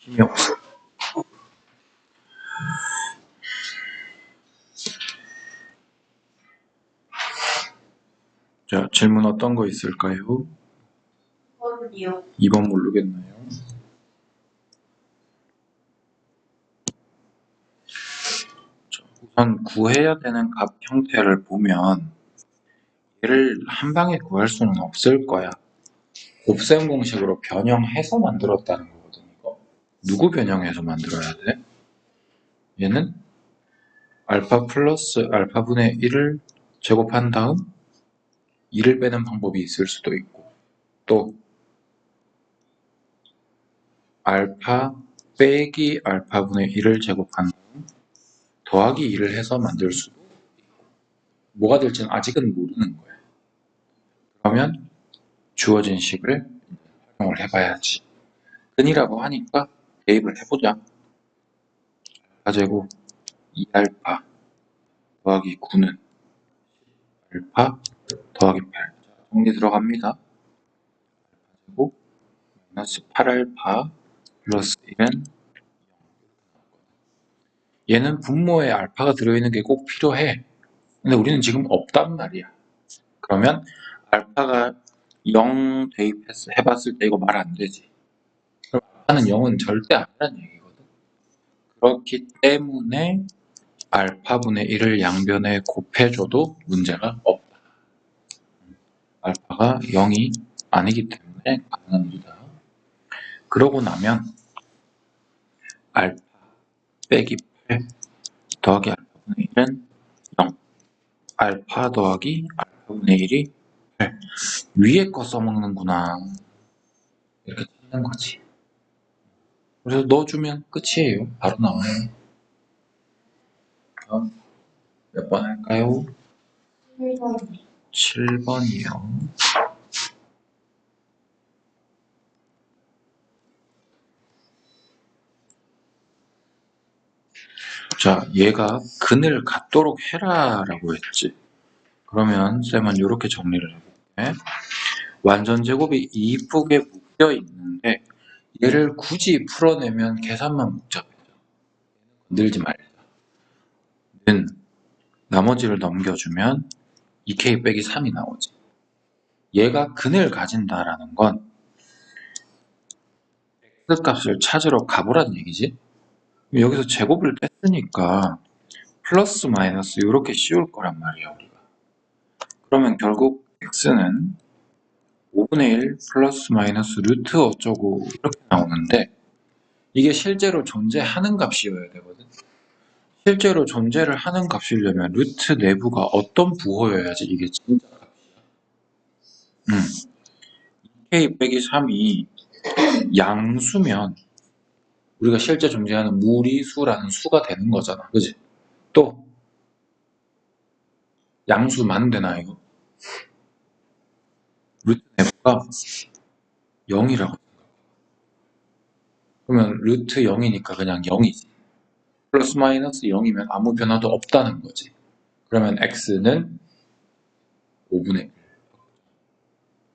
힘이 없어. 자, 질문 어떤 거 있을까요? 2번 모르겠나요? 자, 우선 구해야 되는 값 형태를 보면 얘를 한 방에 구할 수는 없을 거야. 곱셈 공식으로 변형해서 만들었다는 거거든, 이거. 누구 변형해서 만들어야 돼? 얘는 알파 플러스 알파분의 1을 제곱한 다음 2를 빼는 방법이 있을 수도 있고, 또 알파 빼기 알파분의 1을 제곱한 다음 더하기 2를 해서 만들 수도 있고, 뭐가 될지는 아직은 모르는 거야. 그러면 주어진 식을 활용을 해봐야지. 근이라고 하니까 대입을 해보자. 알파제곱 2알파 더하기 9는 알파 더하기 8. 정리 들어갑니다. 알파제곱 마이너스 8알파 플러스 1은 얘는 분모에 알파가 들어있는 게 꼭 필요해. 근데 우리는 지금 없단 말이야. 그러면 알파가 0 대입해봤을 때 이거 말 안 되지. 그럼 알파는 0은 절대 아니란 얘기거든. 그렇기 때문에 알파분의 1을 양변에 곱해줘도 문제가 없다. 알파가 0이 아니기 때문에 가능합니다. 그러고 나면 알파 빼기 8 더하기 알파분의 1은 0. 알파 더하기 알파분의 1이 8. 위에 거 써먹는구나. 이렇게 찾는 거지. 그래서 넣어주면 끝이에요. 바로 나와요. 다음 몇 번 할까요? 7번이요. 자, 얘가 근을 갖도록 해라라고 했지. 그러면 쌤은 이렇게 정리를 해볼게. 완전제곱이 이쁘게 묶여 있는데 얘를 굳이 풀어내면 계산만 복잡해져. 건들지 말자. 는 나머지를 넘겨주면 2k 빼기 3이 나오지. 얘가 근을 가진다라는 건 x 값을 찾으러 가보라는 얘기지. 여기서 제곱을 뺐으니까 플러스 마이너스 이렇게 씌울 거란 말이야, 우리가. 그러면 결국 x는 5분의 1 플러스 마이너스 루트 어쩌고 이렇게 나오는데 이게 실제로 존재하는 값이어야 되거든. 실제로 존재를 하는 값이려면 루트 내부가 어떤 부호여야지 이게 진짜 값이야. 2k 빼기 3이 양수면 우리가 실제 존재하는 무리수라는 수가 되는 거잖아. 그지? 또 양수만 되나 이거? 루트 내부가 0이라고. 그러면 루트 0이니까 그냥 0이지. 플러스 마이너스 0이면 아무 변화도 없다는 거지. 그러면 x는 5분의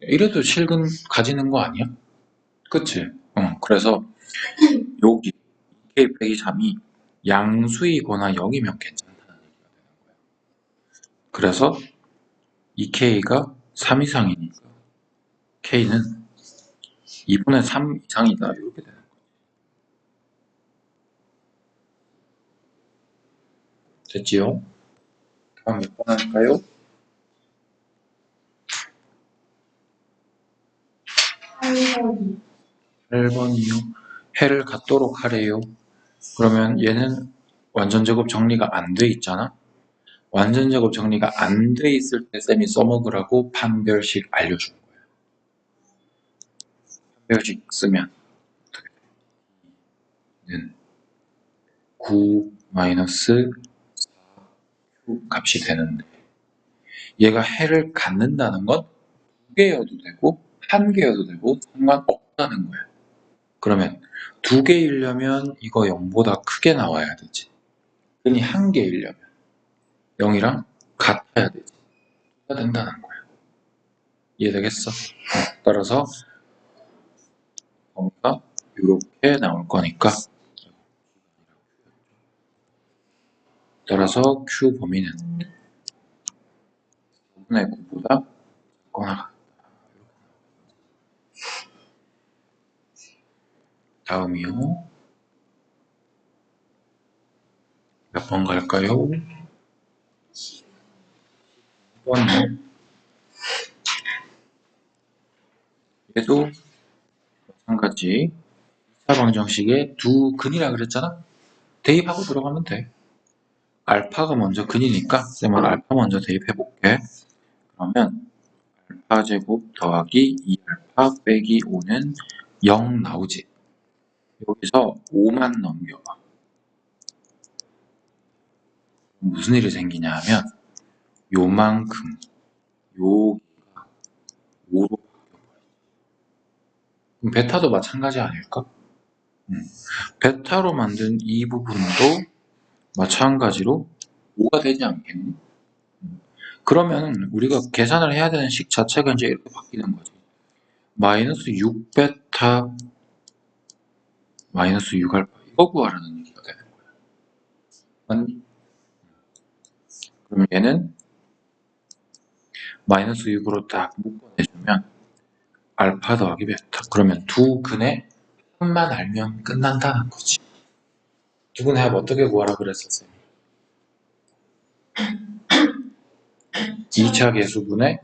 1. 이래도 실근 가지는 거 아니야? 그치? 그래서 여기 2k 빼기 3이 양수이거나 0이면 괜찮다는 얘기가 되는 거야. 그래서 2k가 3 이상이니까 k는 2분의 3 이상이다 이렇게 되는 거야. 됐지요? 다음 몇 번 할까요? 8번이요. 해를 갖도록 하래요. 그러면 얘는 완전제곱 정리가 안 돼 있잖아? 완전제곱 정리가 안 돼 있을 때 쌤이 써먹으라고 판별식 알려준 거예요. 판별식 쓰면 어떻게 돼? 9 마이너스 4q 값이 되는데 얘가 해를 갖는다는 건 2개여도 되고 1개여도 되고 상관없다는 거야. 그러면 2개이려면 이거 0보다 크게 나와야 되지. 근이 1개이려면 0이랑 같아야 되지. 가 된다는 거야. 이해되겠어? 따라서 범위가 이렇게 나올 거니까 따라서 Q 범위는 5분의 9보다 작거나 같다. 다음이요. 몇 번 갈까요? 10번이요. 얘도 마찬가지 2차 방정식에 두 근이라 그랬잖아? 대입하고 들어가면 돼. 알파가 먼저 근이니까 쌤은 알파 먼저 대입해 볼게. 그러면 알파 제곱 더하기 2알파 빼기 5는 0 나오지. 여기서 5만 넘겨봐. 무슨 일이 생기냐 하면 요만큼 여기가 5로 바뀌어버려. 그럼 베타도 마찬가지 아닐까? 베타로 만든 이 부분도 마찬가지로 5가 되지 않겠니? 그러면 우리가 계산을 해야 되는 식 자체가 이제 이렇게 바뀌는 거지. 마이너스 6베타 마이너스 6알파 이거 구하라는 얘기가 되는 거야. 맞니? 그럼 얘는 마이너스 6으로 딱 묶어내주면 알파 더하기 베타. 그러면 두 근의 합만 알면 끝난다는 거지. 두 근의 합 어떻게 구하라 그랬었어요? 2차 계수분의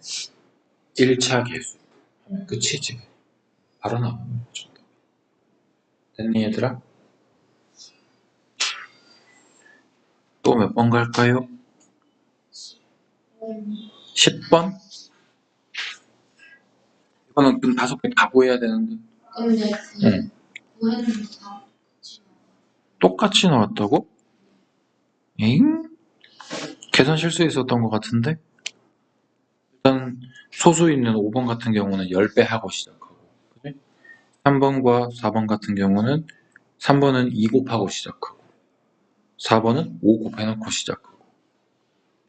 1차 계수. 끝이지. 바로 나오는 거죠. 됐니 얘들아? 또 몇 번 갈까요? 10번? 이거는 근 5개 다 구해야 되는데. 근데 응. 구해는 다 똑같이 나왔다고? 엥? 계산 실수 있었던 것 같은데? 일단 소수 있는 5번 같은 경우는 10배 하고 시작하고, 그치? 3번과 4번 같은 경우는 3번은 2 곱하고 시작하고 4번은 5 곱해놓고 시작하고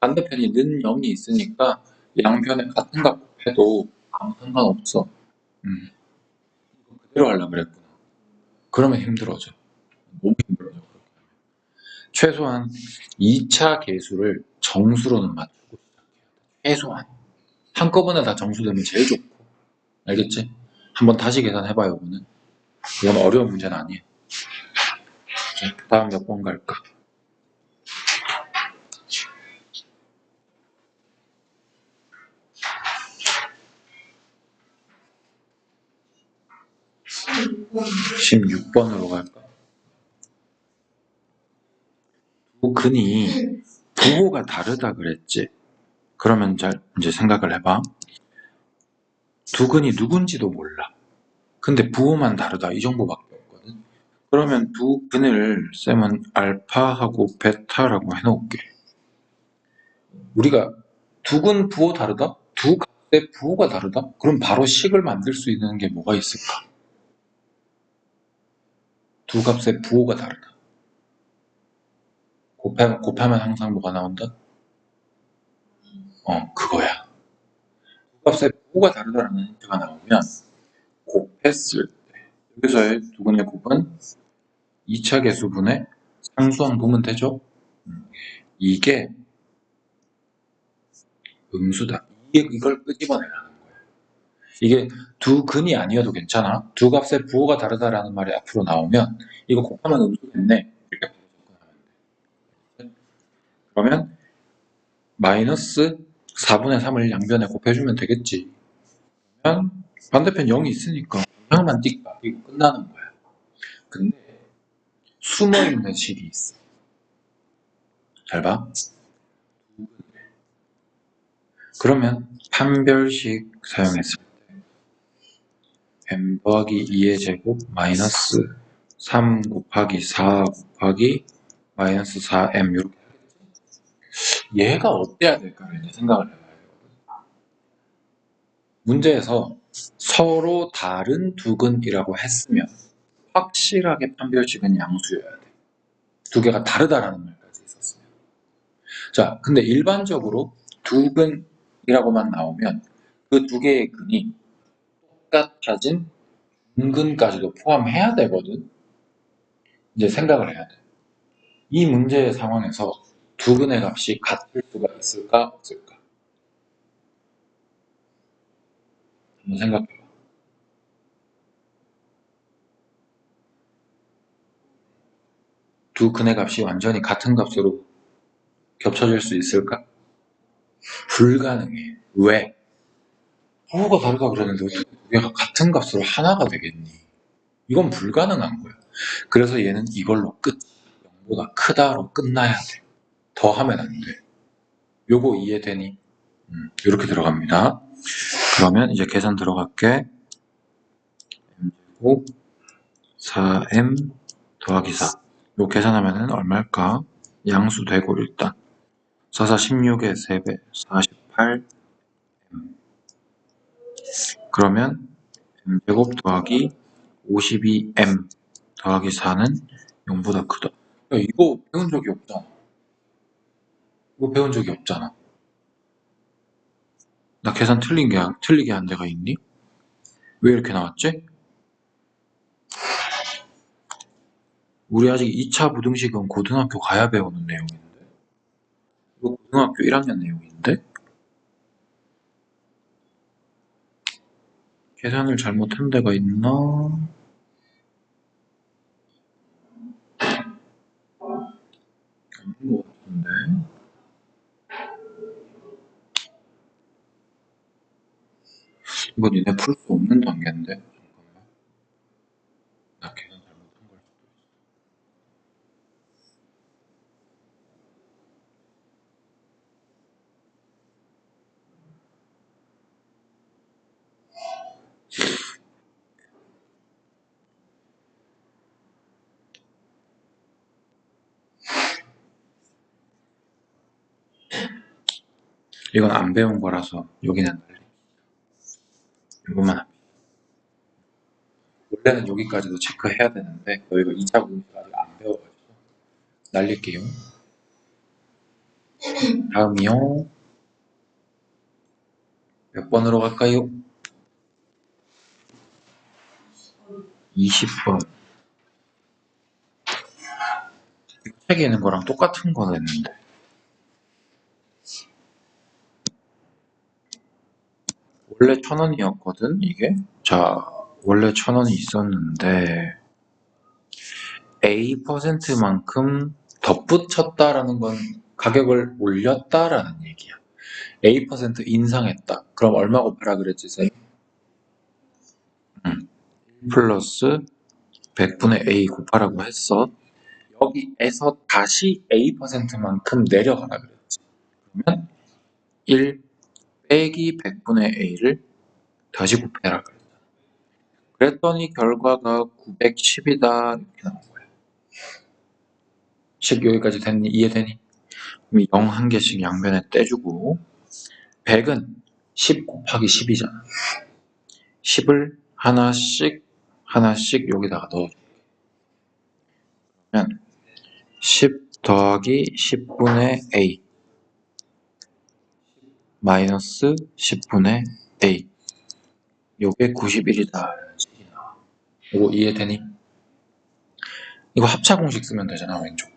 반대편이 는 0이 있으니까 양변에 같은 값 곱해도 아무 상관없어. 이거 그대로 하려고 그랬구나. 그러면 힘들어져. 너무 힘들어져. 최소한 2차 계수를 정수로는 맞추고 시작해야 돼. 최소한. 한꺼번에 다 정수되면 제일 좋고. 알겠지? 한번 다시 계산해봐요, 이거는. 이건 어려운 문제는 아니에요. 자, 다음 몇 번 갈까? 16번으로 갈까? 두 근이 부호가 다르다 그랬지? 그러면 잘 이제 생각을 해봐. 두 근이 누군지도 몰라. 근데 부호만 다르다 이 정도밖에 없거든. 그러면 두 근을 쌤은 알파하고 베타라고 해놓을게. 우리가 두 근 부호 다르다? 두 값의 부호가 다르다? 그럼 바로 식을 만들 수 있는 게 뭐가 있을까? 두 값의 부호가 다르다. 곱하면 항상 뭐가 나온다? 그거야. 두 값의 부호가 다르다는 힌트가 나오면 곱했을 때 여기서의 두 근의 곱은 2차 계수분의 상수항 보면 되죠? 이게 음수다. 이걸 끄집어내라는 거야. 이게 두 근이 아니어도 괜찮아. 두 값의 부호가 다르다라는 말이 앞으로 나오면 이거 곱하면 음수겠네. 이렇게 접근하면 돼. 그러면 마이너스 4분의 3을 양변에 곱해주면 되겠지. 그러면 반대편 0이 있으니까 그냥만 띡 바뀌고 끝나는 거야. 근데 숨어있는 식이 있어. 잘 봐. 그러면 판별식 사용했을 때 m 더하기 2의 제곱 마이너스 3 곱하기 4 곱하기 마이너스 4m 이렇게 얘가 어때야 될까를 이제 생각을 해봐야 되거든. 문제에서 서로 다른 두 근이라고 했으면 확실하게 판별식은 양수여야 돼. 두 개가 다르다라는 말까지 있었으면. 자, 근데 일반적으로 두 근이라고만 나오면 그 두 개의 근이 똑같아진 근근까지도 포함해야 되거든. 이제 생각을 해야 돼. 이 문제의 상황에서 두 근의 값이 같을 수가 있을까 없을까? 한번 생각해봐. 두 근의 값이 완전히 같은 값으로 겹쳐질 수 있을까? 불가능해. 왜? 부호가 다르다 그랬는데 어떻게 두 개가 같은 값으로 하나가 되겠니? 이건 불가능한 거야. 그래서 얘는 이걸로 끝. 0보다 크다로 끝나야 돼. 더 하면 안 돼. 요거 이해되니? 이렇게 들어갑니다. 그러면 이제 계산 들어갈게. m제곱 4m 더하기 4. 요 계산하면은 얼마일까? 양수 되고 일단 4, 4, 16의 3배 48. 그러면 m제곱 더하기 52m 더하기 4는 0보다 크다. 야, 이거 배운 적이 없잖아. 이거 배운 적이 없잖아. 나 계산 틀리게 한 데가 있니? 왜 이렇게 나왔지? 우리 아직 2차 부등식은 고등학교 가야 배우는 내용인데. 이거 고등학교 1학년 내용인데? 계산을 잘못한 데가 있나? 없는 것 같은데. 이거 니네 풀 수 없는 단계인데. 잠깐만. 나 계산 잘못한 걸 수도 있어. 이건 안 배운 거라서 여기는 이것만 합니다. 원래는 여기까지도 체크해야 되는데 저희가 2차 부등식 아직 안 배워가지고 날릴게요. 다음이요. 몇 번으로 갈까요? 20번. 책에 있는 거랑 똑같은 거 냈는데. 원래 1,000원이었거든, 이게? 자, 원래 1,000원이 있었는데, A%만큼 덧붙였다라는 건 가격을 올렸다라는 얘기야. A% 인상했다. 그럼 얼마 곱하라 그랬지, 쌤? 응. 플러스 100분의 A 곱하라고 했어. 여기에서 다시 A%만큼 내려가라 그랬지. 그러면 1 빼기 100분의 A를 다시 곱해라 그랬지. 그랬더니 결과가 910이다 이렇게 나온 거야. 식 여기까지 됐니? 이해되니? 그럼 0 한 개씩 양변에 떼주고 100은 10 곱하기 10이잖아. 10을 하나씩 여기다가 넣어줘. 그러면 10 더하기 10분의 A 마이너스 10분의 A 요게 91이다. 이거 이해되니? 이거 합차 공식 쓰면 되잖아, 왼쪽.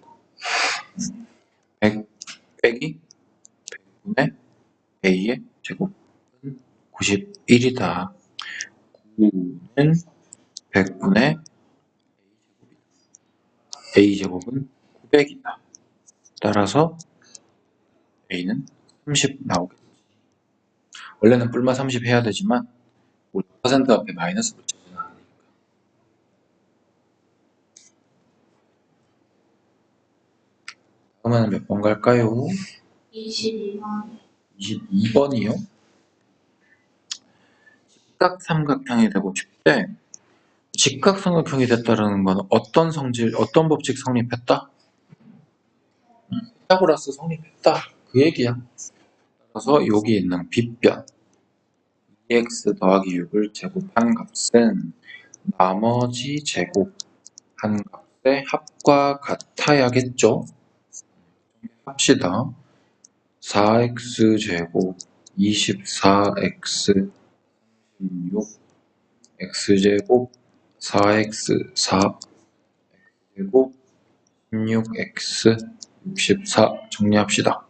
100 빼기 100분의 A의 제곱은 91이다. 9는 100분의 A제곱은 900이다. 따라서 A는 30 나오겠지. 원래는 뿔마 30 해야 되지만 우리 퍼센트 앞에 마이너스 붙이지는 않으니까. 다음에는 몇 번 갈까요? 22번. 22번이요? 직각삼각형이 되고 싶대. 직각삼각형이 됐다는 건 어떤 성질, 어떤 법칙 성립했다? 피타고라스 성립했다. 그 얘기야. 그래서 여기 있는 빗변 2x 더하기 6을 제곱한 값은 나머지 제곱한 값의 합과 같아야겠죠? 합시다. 4x제곱 24x 16 x제곱 4x 4 제곱 16x 64 정리합시다.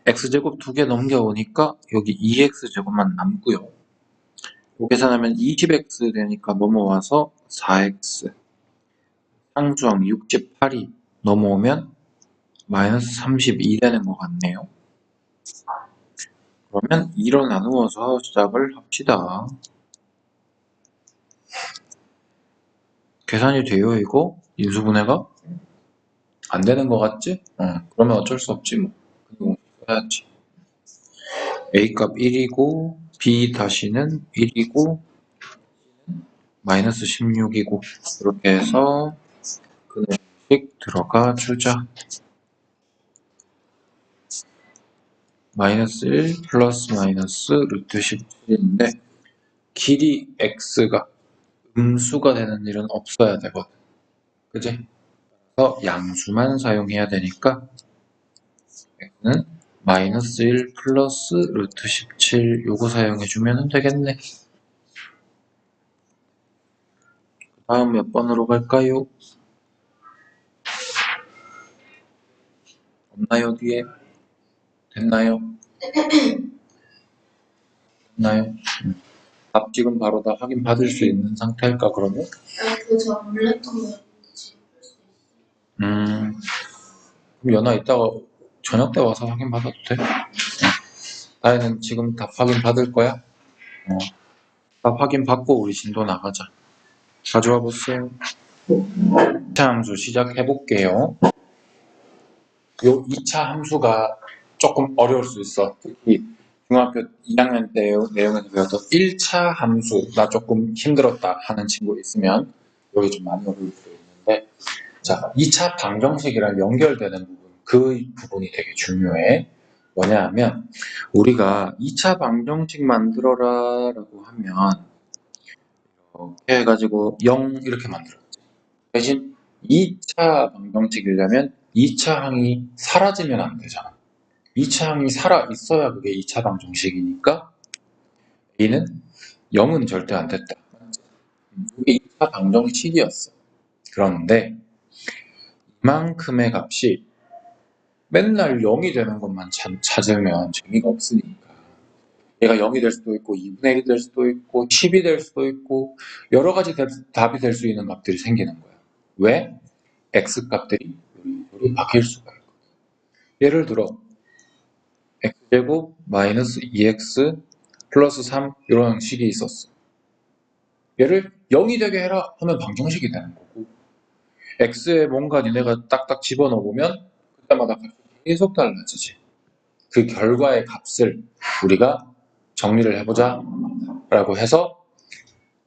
x제곱 2개 넘겨오니까 여기 2x제곱만 남고요. 요 계산하면 20x 되니까 넘어와서 4x 상수항 68이 넘어오면 마이너스 32 되는 것 같네요. 그러면 2로 나누어서 시작을 합시다. 계산이 돼요 이거? 인수분해가? 안 되는 것 같지? 그러면 어쩔 수 없지 뭐. 그거 써야지. A값 1이고 B 다시는 1이고 마이너스 16이고 이렇게 해서 그네식 들어가 주자. 마이너스 1 플러스 마이너스 루트 17인데 길이 x가 음수가 되는 일은 없어야 되거든. 그지? 그래서 양수만 사용해야 되니까 x는 마이너스 1 플러스 루트 17 요거 사용해주면 되겠네. 다음 몇 번으로 갈까요? 없나요 뒤에? 됐나요? 됐나요? 답 지금 바로 다 확인 받을 수 있는 상태일까 그러면? 그저 몰랐던 거였는데 지금 볼 수 있어. 그럼 연아 이따가 저녁 때 와서 확인 받아도 돼? 나는 지금 답 확인 받을 거야? 답 확인 받고 우리 진도 나가자. 가져와 보세요. 2차 함수 시작해 볼게요. 요 2차 함수가 조금 어려울 수 있어. 특히 중학교 2학년 때 내용에서 배웠던 1차 함수 나 조금 힘들었다 하는 친구 있으면 여기 좀 많이 어려울 수 있는데 자 2차 방정식이랑 연결되는 부분 그 부분이 되게 중요해. 뭐냐 하면 우리가 2차 방정식 만들어라 라고 하면 이렇게 해가지고 0 이렇게 만들었지. 대신 2차 방정식이려면 2차 항이 사라지면 안 되잖아. 2차 항이 살아 있어야 그게 2차 방정식이니까 A는 0은 절대 안 됐다. 그게 2차 방정식이었어. 그런데 이만큼의 값이 맨날 0이 되는 것만 찾으면 재미가 없으니까 얘가 0이 될 수도 있고 2분의 1이 될 수도 있고 10이 될 수도 있고 여러 가지 답이 될 수 있는 값들이 생기는 거야. 왜? x값들이 요리 바뀔 수가 있고 예를 들어 x제곱 마이너스 2x 플러스 3 이런 식이 있었어. 얘를 0이 되게 해라 하면 방정식이 되는 거고 x에 뭔가 니네가 딱딱 집어넣으면 그때마다 값이 계속 달라지지. 그 결과의 값을 우리가 정리를 해보자 라고 해서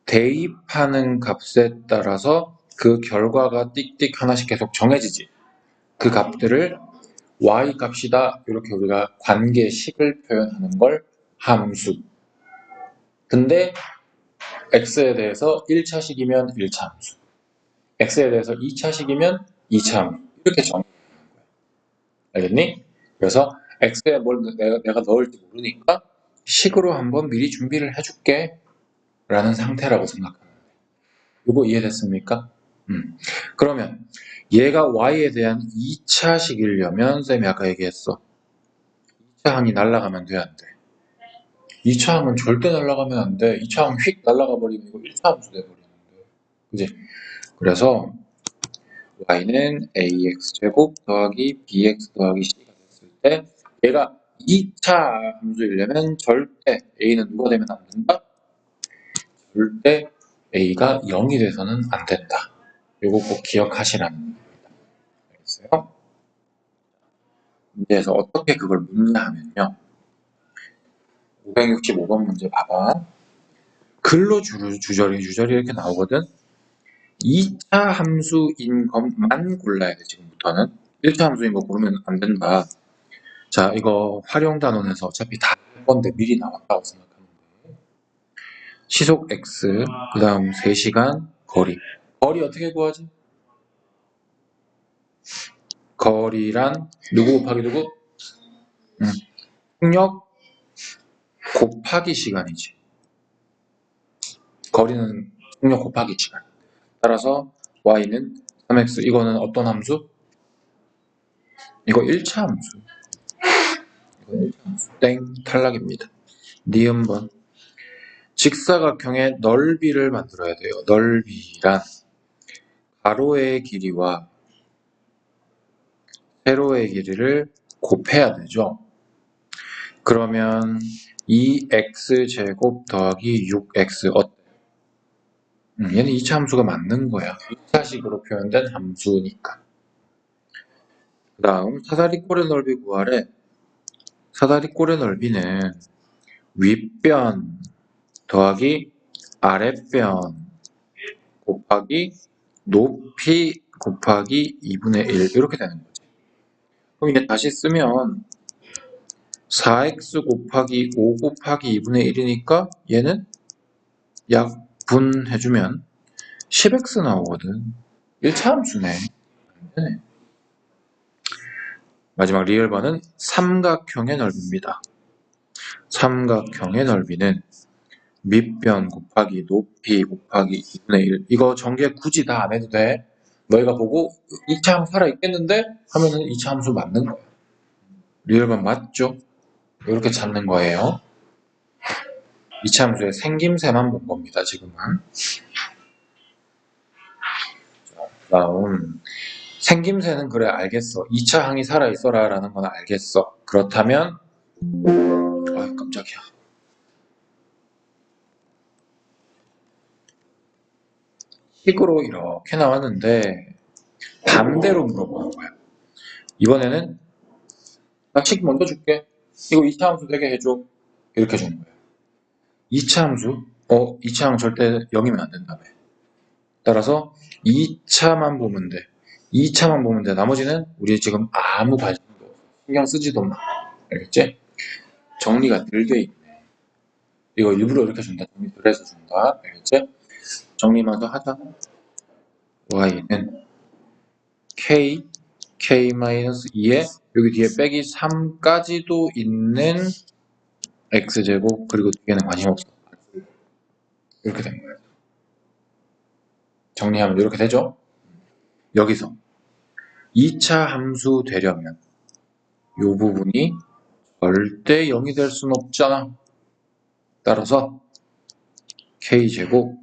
대입하는 값에 따라서 그 결과가 띡띡 하나씩 계속 정해지지. 그 값들을 y 값이다 이렇게 우리가 관계식을 표현하는 걸 함수. 근데 x에 대해서 1차식이면 1차 함수, x에 대해서 2차식이면 2차 함수 이렇게 정의하는 거야. 알겠니? 그래서 x에 뭘 내가 넣을지 모르니까 식으로 한번 미리 준비를 해줄게 라는 상태라고 생각하는 거예요. 이거 이해됐습니까? 그러면 얘가 y에 대한 2차식이려면 쌤이 아까 얘기했어. 2차 항이 날아가면 돼, 안 돼? 2차 항은 절대 날아가면 안 돼. 2차 항 휙 날아가 버리면 이거 1차 함수 돼버리는데. 그지? 그래서 y는 ax제곱 더하기 bx 더하기 c가 됐을 때 얘가 2차 함수이려면 절대 a는 누가 되면 안 된다? 절대 a가 0이 돼서는 안 된다. 이거 꼭 기억하시라는 겁니다. 알겠어요? 문제에서 어떻게 그걸 묻냐 하면요. 565번 문제 봐봐. 근로주저리 이렇게 나오거든. 2차 함수인 것만 골라야 돼 지금부터는. 1차 함수인 거 고르면 안 된다. 자 이거 활용단원에서 어차피 다 할 건데 미리 나왔다고 생각하면 돼. 시속 x 그 다음 3시간 거리. 거리 어떻게 구하지? 거리란 누구 곱하기 누구? 속력 곱하기 시간이지. 거리는 속력 곱하기 시간. 따라서 y는 3x. 이거는 어떤 함수? 이거 1차 함수. 이거 1차 함수. 땡, 탈락입니다. 니은번. 직사각형의 넓이를 만들어야 돼요. 넓이란 가로의 길이와 세로의 길이를 곱해야 되죠. 그러면 2x제곱 더하기 6x 어때? 얘는 2차 함수가 맞는 거야. 2차식으로 표현된 함수니까. 그 다음 사다리꼴의 넓이 구하래. 사다리꼴의 넓이는 윗변 더하기 아랫변 곱하기 높이 곱하기 2분의 1 이렇게 되는 거지. 그럼 이게 다시 쓰면 4x 곱하기 5 곱하기 2분의 1이니까 얘는 약분해주면 10x 나오거든. 1차 함수네. 네. 마지막 리얼반은 삼각형의 넓이입니다. 삼각형의 넓이는 밑변 곱하기 높이 곱하기 2분의 1. 이거 전개 굳이 다 안 해도 돼. 너희가 보고 2차 함수 살아있겠는데? 하면은 2차 함수 맞는 거야. 리얼반 맞죠? 이렇게 찾는 거예요. 2차 함수의 생김새만 본 겁니다, 지금은. 다음 생김새는 그래 알겠어. 2차 항이 살아있어라 라는 건 알겠어. 그렇다면 아이 깜짝이야. 식으로 이렇게 나왔는데 반대로 물어보는 거야. 이번에는 나 식 먼저 줄게. 이거 2차 함수 되게 해줘. 이렇게 주는 거야. 2차 함수? 2차 항 절대 0이면 안 된다며. 따라서 2차만 보면 돼. 2차만 보면 돼. 나머지는 우리 지금 아무 관심도 없어. 신경 쓰지도 마. 알겠지? 정리가 덜 돼 있네. 이거 일부러 이렇게 준다. 정리 덜 해서 준다. 알겠지? 정리만 더 하자. y는 k-2에 여기 뒤에 빼기 3까지도 있는 x제곱 그리고 뒤에는 관심 없어. 이렇게 된 거예요. 정리하면 이렇게 되죠? 여기서 2차 함수 되려면 이 부분이 절대 0이 될 수는 없잖아. 따라서 k제곱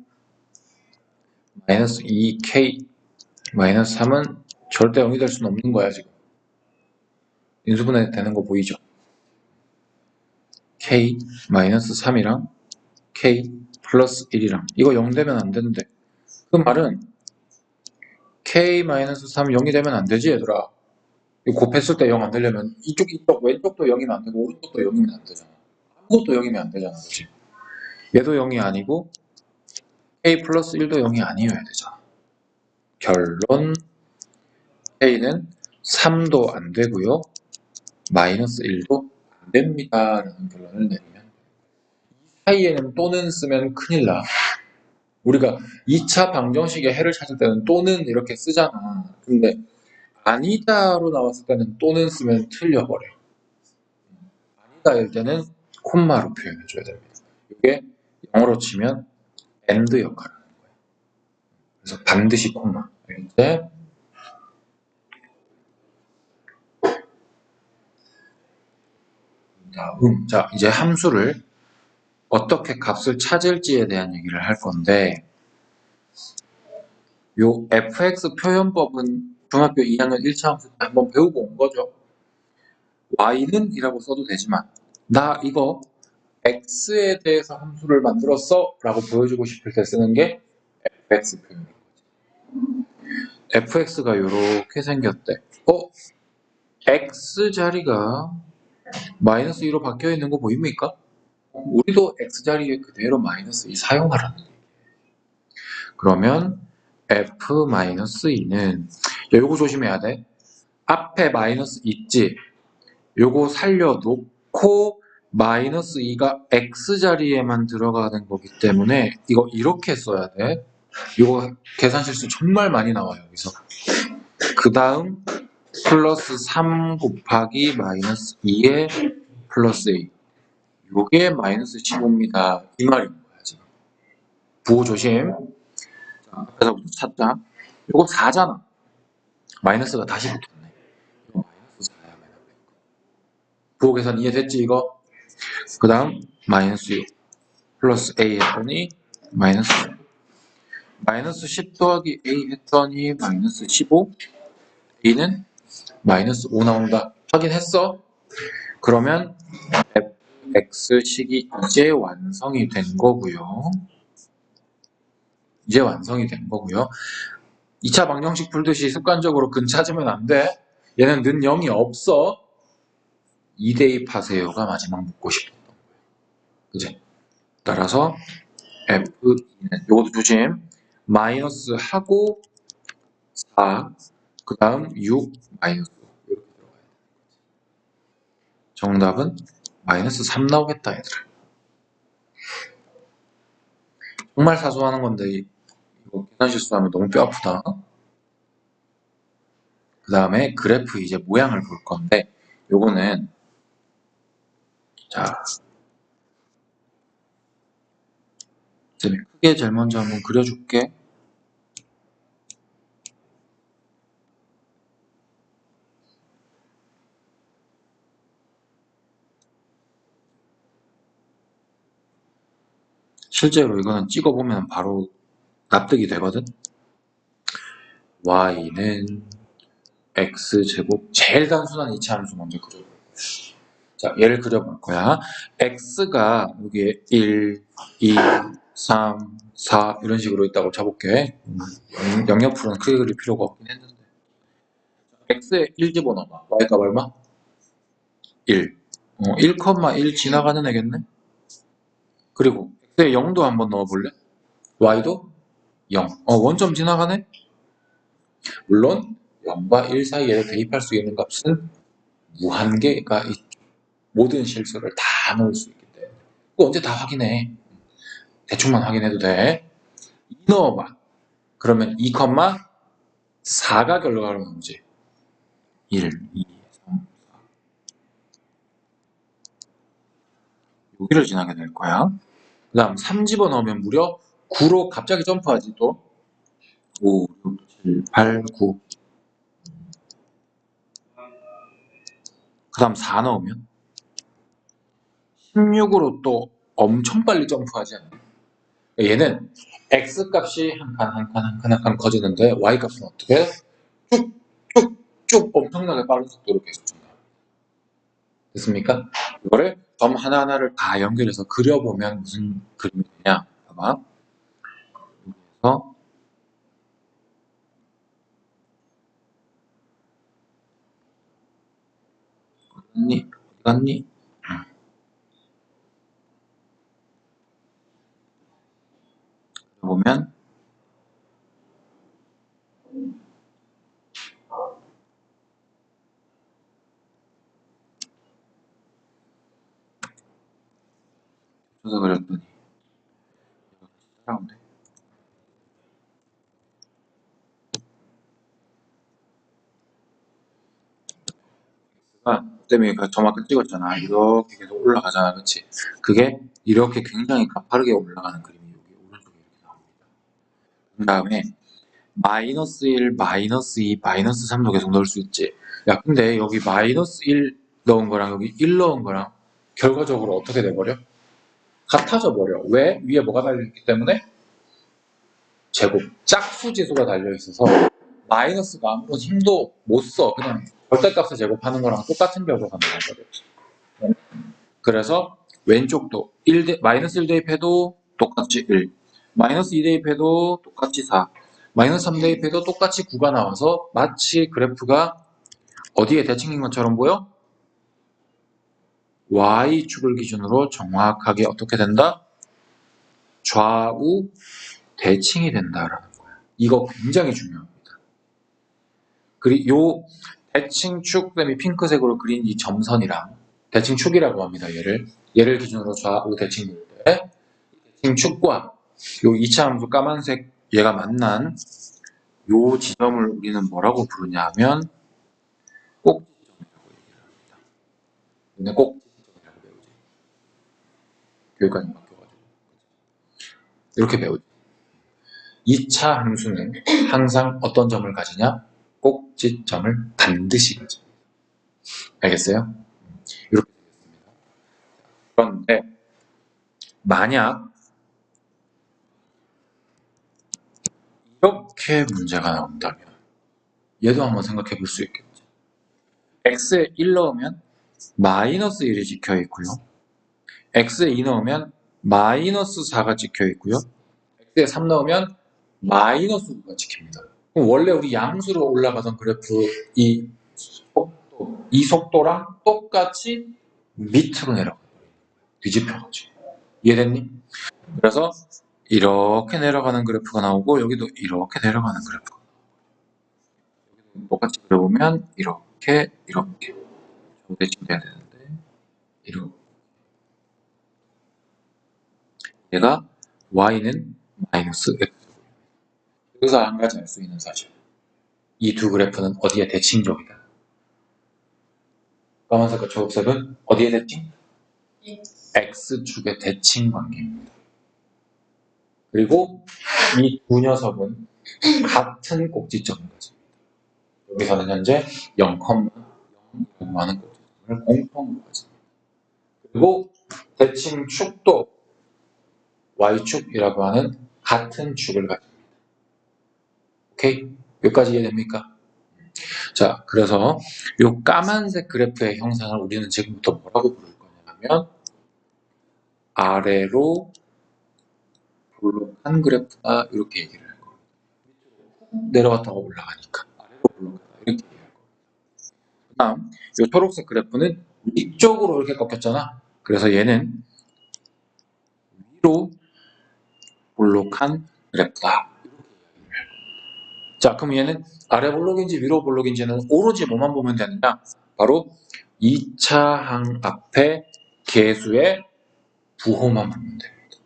마이너스 2k 마이너스 3은 절대 0이 될 수는 없는 거야 지금. 인수분해 되는 거 보이죠? k 마이너스 3이랑 k 플러스 1이랑 이거 0 되면 안 되는데 그 말은 k 마이너스 3 0이 되면 안 되지 얘들아. 이거 곱했을 때 0 안 되려면 이쪽 왼쪽도 0이면 안 되고 오른쪽도 0이면 안 되잖아. 아무것도 0이면 안 되잖아. 그치? 얘도 0이 아니고 k 플러스 1도 0이 아니어야 되잖아. 결론 k는 3도 안 되고요. 마이너스 1도 안 됩니다. 라는 결론을 내리면 이 사이에는 또는 쓰면 큰일 나. 우리가 2차 방정식의 해를 찾을 때는 또는 이렇게 쓰잖아. 근데 아니다로 나왔을 때는 또는 쓰면 틀려버려. 아니다일 때는 콤마로 표현해줘야 됩니다. 이게 영어로 치면 and 역할을 하는 거예요. 그래서 반드시 콤마. 알겠지? 다음, 자 이제 함수를 어떻게 값을 찾을지에 대한 얘기를 할 건데 요 fx 표현법은 중학교 2학년 1차 함수 때 한번 배우고 온 거죠. y는 이라고 써도 되지만 나 이거 x에 대해서 함수를 만들었어 라고 보여주고 싶을 때 쓰는 게 fx 표현인 거지. fx가 이렇게 생겼대. x 자리가 마이너스 2로 바뀌어 있는 거 보입니까? 우리도 x 자리에 그대로 마이너스 2 사용하라는 얘기예요. 그러면 f-2는 요거 조심해야 돼. 앞에 마이너스 있지? 요거 살려놓고 마이너스 2가 x자리에만 들어가는 거기 때문에 이거 이렇게 써야 돼. 이거 계산 실수 정말 많이 나와요. 여기서. 그 다음 플러스 3 곱하기 마이너스 2에 플러스 2. 요게 마이너스 15입니다. 이 말인 거야 지금. 부호 조심. 앞에서부터 찾자. 요거 4잖아. 마이너스가 다시 붙었네. 이거 마이너스 4야, 맨 앞에. 부호 계산 이해됐지, 이거? 그 다음, 마이너스 6. 플러스 A 했더니, 마이너스 10. 마이너스 10 더하기 A 했더니, 마이너스 15. A는 마이너스 5 나온다. 확인했어? 그러면, fx식이 이제 완성이 된 거고요. 이제 완성이 된 거고요. 2차 방정식 풀듯이 습관적으로 근 찾으면 안 돼. 얘는 는 0이 없어. 2 대입하세요가 마지막 묻고 싶었던 거예요. 그지? 따라서 F2는 요것도 조심. 마이너스 하고 4, 그 다음 6, 마이너스 이렇게 들어가야 돼. 정답은 마이너스 3 나오겠다, 얘들아. 정말 사소하는 건데 이거 계산 실수하면 너무 뼈 아프다. 그 다음에 그래프 이제 모양을 볼 건데 요거는 자 크게 제일 먼저 한번 그려줄게. 실제로 이거는 찍어보면 바로 납득이 되거든. y는 x제곱 제일 단순한 이차 함수 먼저 그려볼 거야. 자, 얘를 그려볼 거야. x가 여기에 1, 2, 3, 4 이런 식으로 있다고 쳐볼게. 영역풀은 크게 그릴 필요가 없긴 했는데 x에 1 집어넣어봐. y값 얼마? 1. 1,1 지나가는 애겠네? 그리고 x에 0도 한번 넣어볼래? y도 0. 원점 지나가네? 물론 0과 1 사이에 대입할 수 있는 값은 무한개가 있죠. 모든 실수를 다 넣을 수 있기 때문에. 그거 언제 다 확인해. 대충만 확인해도 돼. 2 넣어봐. 그러면 2,4가 결과로 나오지. 1, 2, 3, 4. 여기를 지나게 될 거야. 그 다음 3 집어넣으면 무려 9로 갑자기 점프하지 또. 5, 6, 7, 8, 9. 그 다음 4 넣으면 16으로 또 엄청 빨리 점프하지 않아? 얘는 x 값이 한 칸 한 칸 한 칸 한 칸 커지는데 y 값은 어떻게? 쭉쭉쭉 엄청나게 빠른 속도로 계속 증가합니다. 됐습니까? 이거를 점 하나하나를 다 연결해서 그려보면 무슨 그림이 되냐? 봐봐. 여기서 어디 갔니? 보면 그래서 그렸더니 따라오네. 때문에 점 아까 찍었잖아. 이렇게 계속 올라가잖아, 그렇지? 그게 이렇게 굉장히 가파르게 올라가는 그림이 여기 오른쪽에 이렇게 나옵니다. 그 다음에 마이너스 1, 마이너스 2, 마이너스 3도 계속 넣을 수 있지. 야, 근데 여기 마이너스 1 넣은 거랑 여기 1 넣은 거랑 결과적으로 어떻게 돼버려? 같아져 버려. 왜? 위에 뭐가 달려있기 때문에? 제곱. 짝수 지수가 달려있어서 마이너스가 아무런 힘도 못 써. 그냥 절대값을 제곱하는 거랑 똑같은 결과가 나와버려. 그래서 왼쪽도 마이너스 1 대입해도 똑같이 1, 마이너스 2 대입해도 똑같이 4, 마이너스 3 대입해도 똑같이 9가 나와서 마치 그래프가 어디에 대칭인 것처럼 보여? Y축을 기준으로 정확하게 어떻게 된다? 좌우 대칭이 된다라는 거야. 이거 굉장히 중요합니다. 그리고 요 대칭축 때문에 핑크색으로 그린 이 점선이랑 대칭축이라고 합니다. 얘를 기준으로 좌우 대칭 볼 때 대칭축과 요 2차 함수 까만색 얘가 만난 요 지점을 우리는 뭐라고 부르냐 하면 꼭지점이라고 얘기를 합니다. 근데 꼭지점이라고 배우지. 교육관이 바뀌어가지고 이렇게 배우지. 2차 함수는 항상 어떤 점을 가지냐? 꼭지점을 반드시 가집니다. 알겠어요? 이렇게 되겠습니다. 그런데 만약 이렇게 문제가 나온다면 얘도 한번 생각해 볼 수 있겠죠. x에 1 넣으면 마이너스 1이 찍혀 있고요. x에 2 넣으면 마이너스 4가 찍혀 있고요. x에 3 넣으면 마이너스 9가 찍힙니다. 그럼 원래 우리 양수로 올라가던 그래프 이 속도랑 똑같이 밑으로 내려가 뒤집혀가지고. 이해됐니? 그래서 이렇게 내려가는 그래프가 나오고 여기도 이렇게 내려가는 그래프가 나오고 똑같이 그려보면 이렇게 대칭돼야 되는데 이렇게 얘가 y는 마이너스 x. 여기서 한 가지 알 수 있는 사실. 이 두 그래프는 어디에 대칭적이다. 까만색과 초록색은 어디에 대칭? x축의 대칭 관계입니다. 그리고 이 두 녀석은 같은 꼭지점을 가집니다. 여기서는 현재 0,0 많은 꼭지점을 공통으로 가집니다. 그리고 대칭 축도 y축이라고 하는 같은 축을 가집니다. 오케이? 여기까지 이해됩니까? 자, 그래서 이 까만색 그래프의 형상을 우리는 지금부터 뭐라고 부를 거냐면 아래로 볼록한 그래프다 이렇게 얘기를 할 거예요. 내려갔다가 올라가니까 아래로 볼록하다 이렇게 얘기할 거예요. 그 다음 이 초록색 그래프는 위쪽으로 이렇게 꺾였잖아. 그래서 얘는 위로 볼록한 그래프다. 자, 그럼 얘는 아래 볼록인지 위로 볼록인지는 오로지 뭐만 보면 되느냐? 바로 2차 항 앞에 개수의 부호만 보면 됩니다.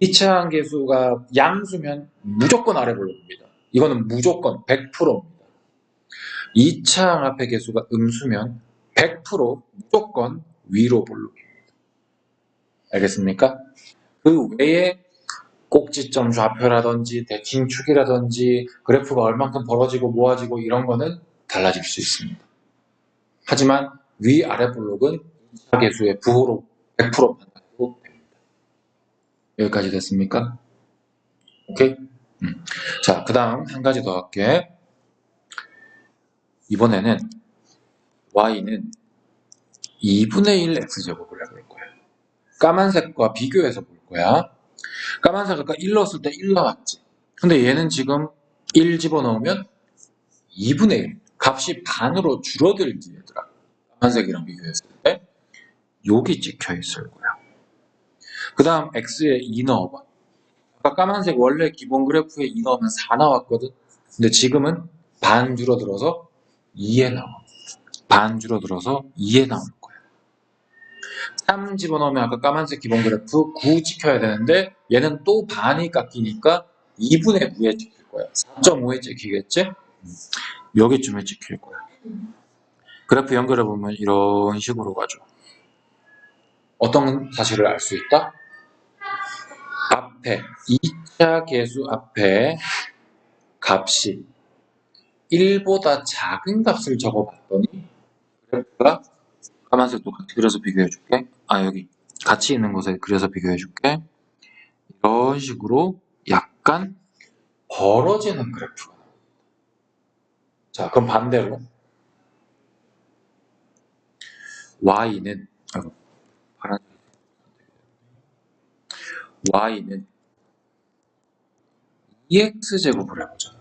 2차 항 개수가 양수면 무조건 아래 볼록입니다. 이거는 무조건 100%입니다. 2차 항 앞에 개수가 음수면 100% 무조건 위로 볼록입니다. 알겠습니까? 그 외에 꼭지점 좌표라든지 대칭축이라든지 그래프가 얼만큼 벌어지고 모아지고 이런 거는 달라질 수 있습니다. 하지만 위아래 블록은 2차 개수의 부호로 100% 판단해도 됩니다. 여기까지 됐습니까? 오케이? 자, 그 다음 한 가지 더 할게. 이번에는 y는 2분의 1 x제곱을 해볼 거야. 까만색과 비교해서 볼 거야. 까만색 아까 1 넣었을 때 1 나왔지. 근데 얘는 지금 1 집어넣으면 2분의 1. 값이 반으로 줄어들지 얘들아. 까만색이랑 비교했을 때 여기 찍혀 있을 거야. 그 다음 x에 2 넣어봐. 아까 까만색 원래 기본 그래프에 2 넣으면 4 나왔거든. 근데 지금은 반 줄어들어서 2에 나와. 반 줄어들어서 2에 나올 거야. 3 집어넣으면 아까 까만색 기본 그래프 9 찍혀야 되는데 얘는 또 반이 깎이니까 2분의 9에 찍힐 거야. 4.5에 찍히겠지? 여기쯤에 찍힐 거야. 그래프 연결해보면 이런 식으로 가죠. 어떤 사실을 알 수 있다? 앞에 2차 계수 앞에 값이 1보다 작은 값을 적어봤더니 그래프가 까만색도 같이 그려서 비교해줄게. 여기 같이 있는 곳에 그려서 비교해줄게. 이런 식으로 약간 벌어지는 그래프가 나옵니다. 자, 그럼 반대로 y는 y는 2x제곱을 해보자.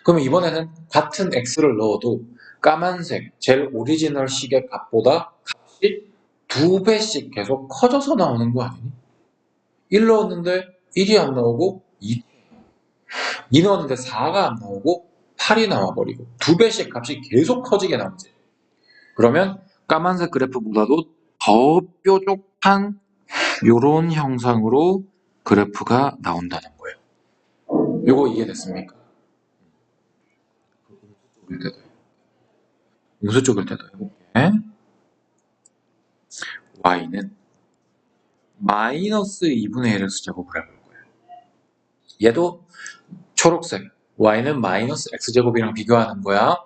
그럼 이번에는 같은 x를 넣어도 까만색 제일 오리지널 식의 값보다 값이 2배씩 계속 커져서 나오는 거 아니니? 1 넣었는데 1이 안 나오고 2 넣었는데 4가 안 나오고 8이 나와버리고 2배씩 값이 계속 커지게 나오지. 그러면 까만색 그래프보다도 더 뾰족한 이런 형상으로 그래프가 나온다는 거예요. 이거 이해됐습니까? 음수 쪽일 때도 해볼게. y는 마이너스 2분의 1x 제곱을 해볼 거예요. 얘도 초록색 y는 마이너스 x제곱이랑 비교하는 거야.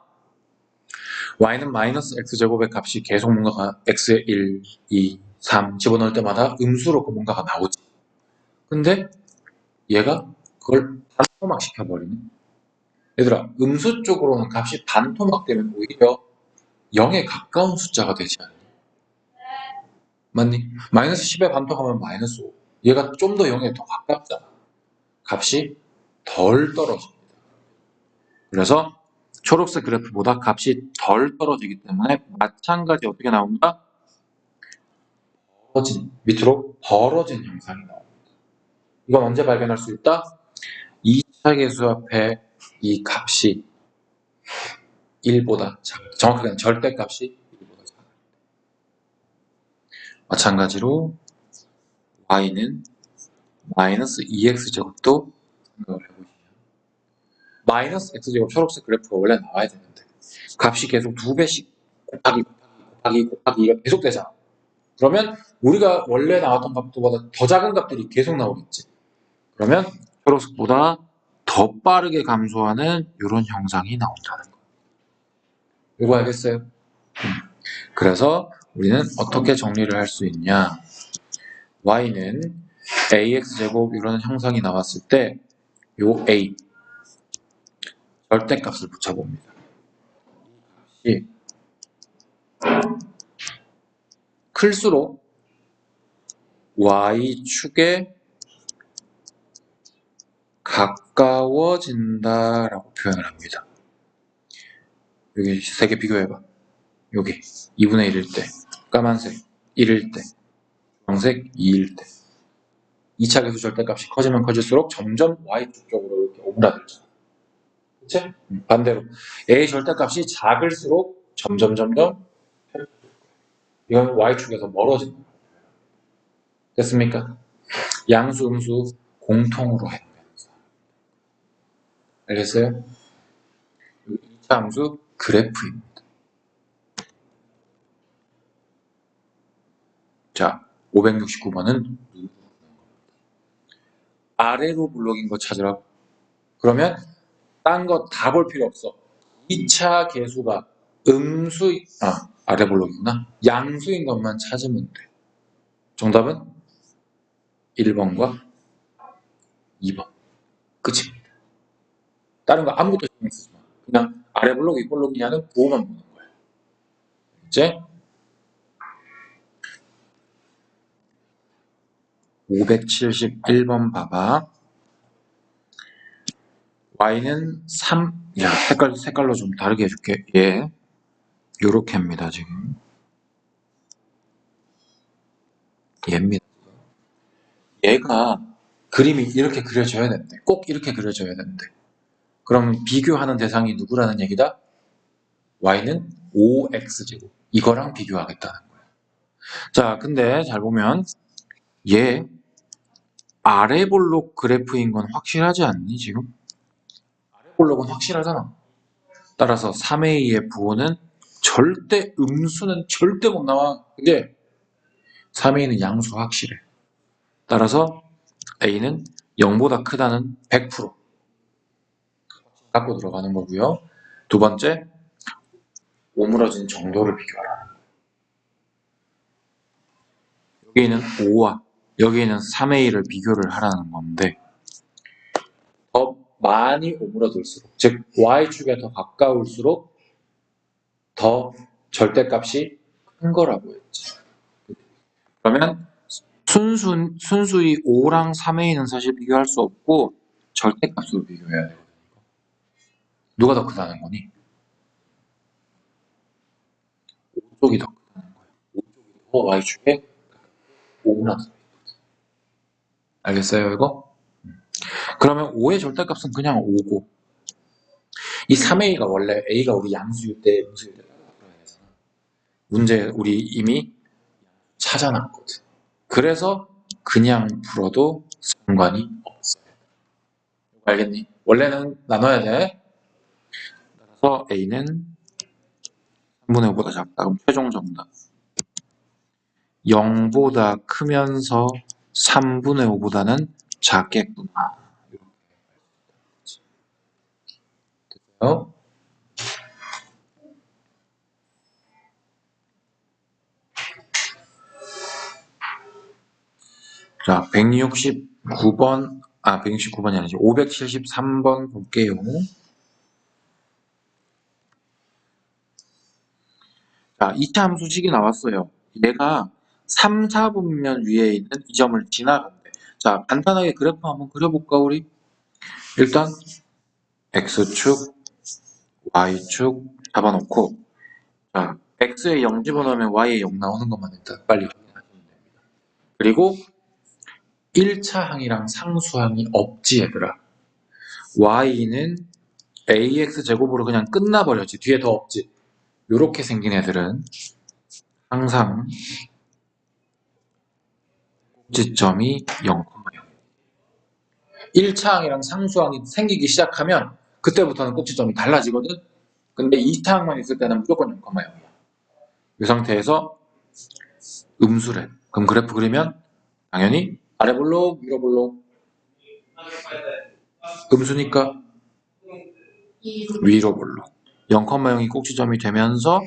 y는 마이너스 x제곱의 값이 계속 뭔가가 x에 1, 2, 3 집어넣을 때마다 음수로 그 뭔가가 나오지. 근데 얘가 그걸 반토막 시켜버리네. 얘들아, 음수 쪽으로는 값이 반토막 되면 오히려 0에 가까운 숫자가 되지 않니? 맞니? 마이너스 10에 반토막하면 마이너스 5. 얘가 좀 더 0에 더 가깝잖아. 값이 덜 떨어집니다. 그래서 초록색 그래프보다 값이 덜 떨어지기 때문에 마찬가지 어떻게 나온다? 밑으로 벌어진 형상이 나옵니다. 이건 언제 발견할 수 있다? 2차 계수 앞에 이 값이 1보다 작다. 정확하게는 절대값이 1보다 작다. 마찬가지로 y는 마이너스 2x제곱도 생각을 해보시죠. 마이너스 x제곱 초록색 그래프가 원래 나와야 되는데 값이 계속 2배씩 곱하기 이가 계속 되잖아. 그러면 우리가 원래 나왔던 값보다 더 작은 값들이 계속 나오겠지. 그러면 초록색보다 더 빠르게 감소하는 이런 형상이 나온다는 거. 이거 알겠어요? 그래서 우리는 어떻게 정리를 할 수 있냐? y는 ax제곱 이런 형상이 나왔을 때 요 a 절대값을 붙여봅니다. 이 클수록 y축에 가까워진다라고 표현을 합니다. 여기 세 개 비교해봐. 여기 2분의 1일 때, 까만색 1일 때, 주황색 2일 때. 2차 계수 절대값이 커지면 커질수록 점점 y축 쪽으로 이렇게 오므라들죠. 그치? 반대로 a 절대값이 작을수록 점점 이건 y축에서 멀어진다. 됐습니까? 양수, 음수 공통으로 해요. 알겠어요? 2차 함수 그래프입니다. 자, 569번은 아래로 블록인 거 찾으라고. 그러면 딴 거 다 볼 필요 없어. 2차 계수가 아래 블록이구나. 양수인 것만 찾으면 돼. 정답은 1번과 2번. 끝입니다. 다른 거 아무것도 신경 쓰지 마. 그냥 아래 블록, 위 블록이냐는 부호만 보는 거야. 이제 571번 봐봐. y는 3, 야, 색깔로 좀 다르게 해줄게. 얘, 요렇게입니다, 지금. 얘입니다. 얘가 그림이 이렇게 그려져야 되는데, 꼭 이렇게 그려져야 되는데. 그럼 비교하는 대상이 누구라는 얘기다? y는 5x제곱. 이거랑 비교하겠다는 거야. 자, 근데 잘 보면, 얘, 아래 볼록 그래프인 건 확실하지 않니, 지금? 아래 볼록은 확실하잖아. 따라서 3a의 부호는 음수는 절대 못 나와. 근데 3a는 양수 확실해. 따라서 a는 0보다 크다는 100% 갖고 들어가는 거고요. 두 번째, 오므러진 정도를 비교하라. 여기는 5와 여기는 3a를 비교를 하라는 건데 더 많이 오므러들수록, 즉 y축에 더 가까울수록 더 절대값이 큰 거라고 했지. 그러면 순수히 5랑 3a는 사실 비교할 수 없고 절대값으로 비교해야 돼요. 누가 더 크다는 거니? 5쪽이 더 크다는 거야. 5쪽이 더 y축에 5나 들어있거든. 알겠어요, 이거? 그러면 5의 절대값은 그냥 5고 이 3a가 원래 a가 우리 양수일 때 음수일 때 풀어야 되잖아. 문제 우리 이미 찾아놨거든. 그래서 그냥 풀어도 상관이 없어요. 알겠니? 원래는 나눠야 돼. 따라서 a는 3분의 5보다 작다. 그럼 최종 정답 0보다 크면서 3분의 5보다는 작겠구나. 자, 169번, 169번이 아니지. 573번 볼게요. 자, 2차 함수식이 나왔어요. 얘가 3, 4분면 위에 있는 이 점을 지나간대. 자, 간단하게 그래프 한번 그려볼까, 우리? 일단, X축, Y축 잡아놓고, 자, X에 0 집어넣으면 Y에 0 나오는 것만 일단 빨리 확인하시면 됩니다. 그리고 1차 항이랑 상수항이 없지, 얘들아. Y는 AX 제곱으로 그냥 끝나버렸지. 뒤에 더 없지. 요렇게 생긴 애들은 항상 꼭지점이 0,0. 1차항이랑 상수항이 생기기 시작하면 그때부터는 꼭지점이 달라지거든. 근데 2차항만 있을 때는 무조건 0,0이야. 이 상태에서 음수래. 그럼 그래프 그리면 당연히 아래 볼록, 위로 볼록. 음수니까 위로 볼록. 0,0이 꼭지점이 되면서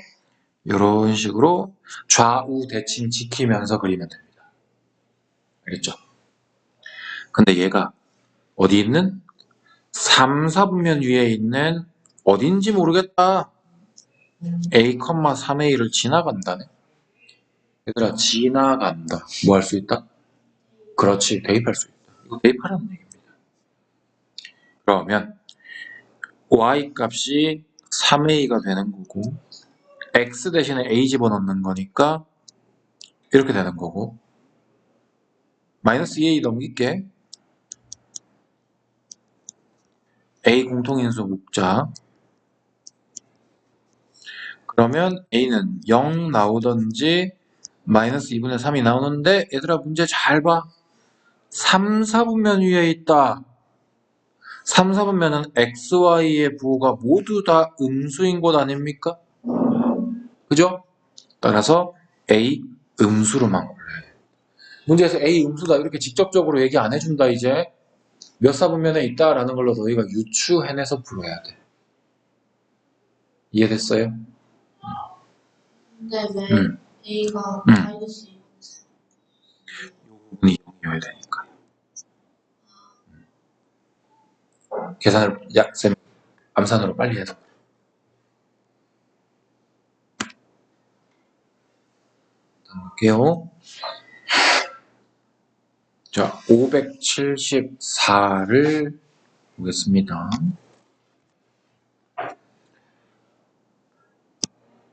이런 식으로 좌우 대칭 지키면서 그리면 됩니다. 알겠죠? 근데 얘가 어디 있는? 3, 4분면 위에 있는 어딘지 모르겠다. A, 3A를 지나간다네. 얘들아, 지나간다. 뭐 할 수 있다? 그렇지, 대입할 수 있다. 이거 대입하라는 얘기입니다. 그러면 Y 값이 3A가 되는 거고 X 대신에 A 집어넣는 거니까 이렇게 되는 거고 마이너스 2A 넘길게. A 공통인수 묶자. 그러면 A는 0 나오던지 마이너스 2분의 3이 나오는데 얘들아 문제 잘 봐. 3, 4분면 위에 있다. 3, 4분면은 XY의 부호가 모두 다 음수인 것 아닙니까? 그죠? 따라서 A 음수로만 골라야 돼. 문제에서 A 음수다 이렇게 직접적으로 얘기 안 해준다 이제. 몇 사분면에 있다라는 걸로 너희가 유추해내서 풀어야 돼. 이해됐어요? 근데 왜 음. A가 마이너스 2? 이 부분이 0이어야 되니까. 계산을 쌤 암산으로 빨리 해서. 볼게요. 자, 574를 보겠습니다.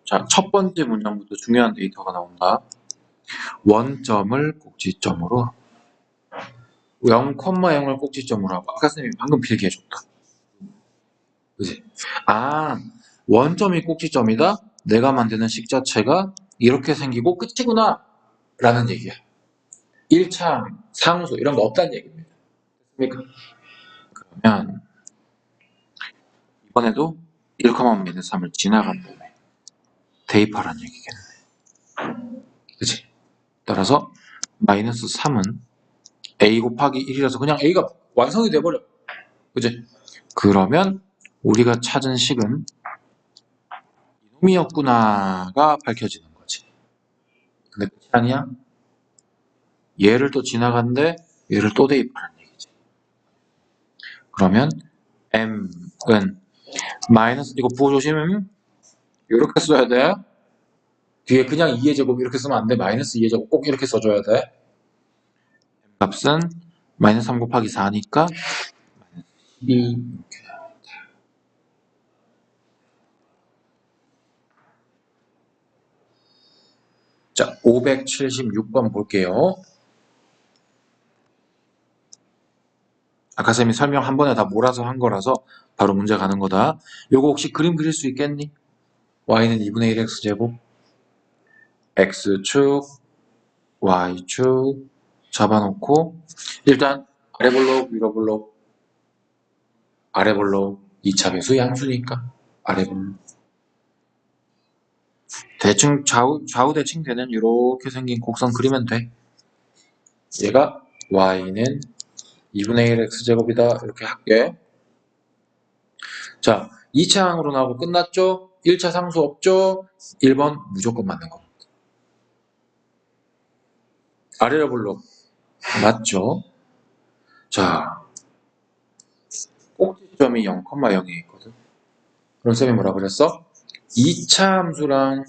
자, 첫 번째 문장부터 중요한 데이터가 나온다. 원점을 꼭지점으로 0,0을 꼭지점으로 하고 아까 선생님이 방금 필기해줬다. 그지? 원점이 꼭지점이다? 내가 만드는 식 자체가 이렇게 생기고 끝이구나 라는 얘기야. 1차, 상수 이런 거 없다는 얘기입니다. 됐습니까? 그러면 이번에도 1,-3을 지나간 다음에 대입하라는 얘기겠네. 그치? 따라서 마이너스 3은 A 곱하기 1이라서 그냥 A가 완성이 돼버려. 그치? 그러면 우리가 찾은 식은 이놈이었구나가 밝혀지는 거지. 근데 끝이 아니야? 얘를 또 지나간데 얘를 또 대입하는 얘기지. 그러면 M은 마이너스 이거 부호 조심. 이렇게 써야 돼. 뒤에 그냥 2의 제곱 이렇게 쓰면 안 돼. 마이너스 2의 제곱 꼭 이렇게 써줘야 돼. 값은 마이너스 3 곱하기 4니까 12 자, 576번 볼게요. 아까 쌤이 설명 한 번에 다 몰아서 한 거라서 바로 문제 가는 거다. 요거 혹시 그림 그릴 수 있겠니? y는 2분의 1 x제곱 x축 y축 잡아놓고 일단 아래 볼록 위로 볼록 아래 볼록 2차 배수 양수니까 아래 볼록 대충 좌우 대칭 되는 이렇게 생긴 곡선 그리면 돼. 얘가 y는 2분의 1 x제곱이다 이렇게 할게. 자, 2차 항으로 나오고 끝났죠? 1차 상수 없죠? 1번 무조건 맞는 겁니다. 아래로 블록 맞죠? 자, 꼭지점이 0,0에 있거든. 그럼 쌤이 뭐라 그랬어? 2차 함수랑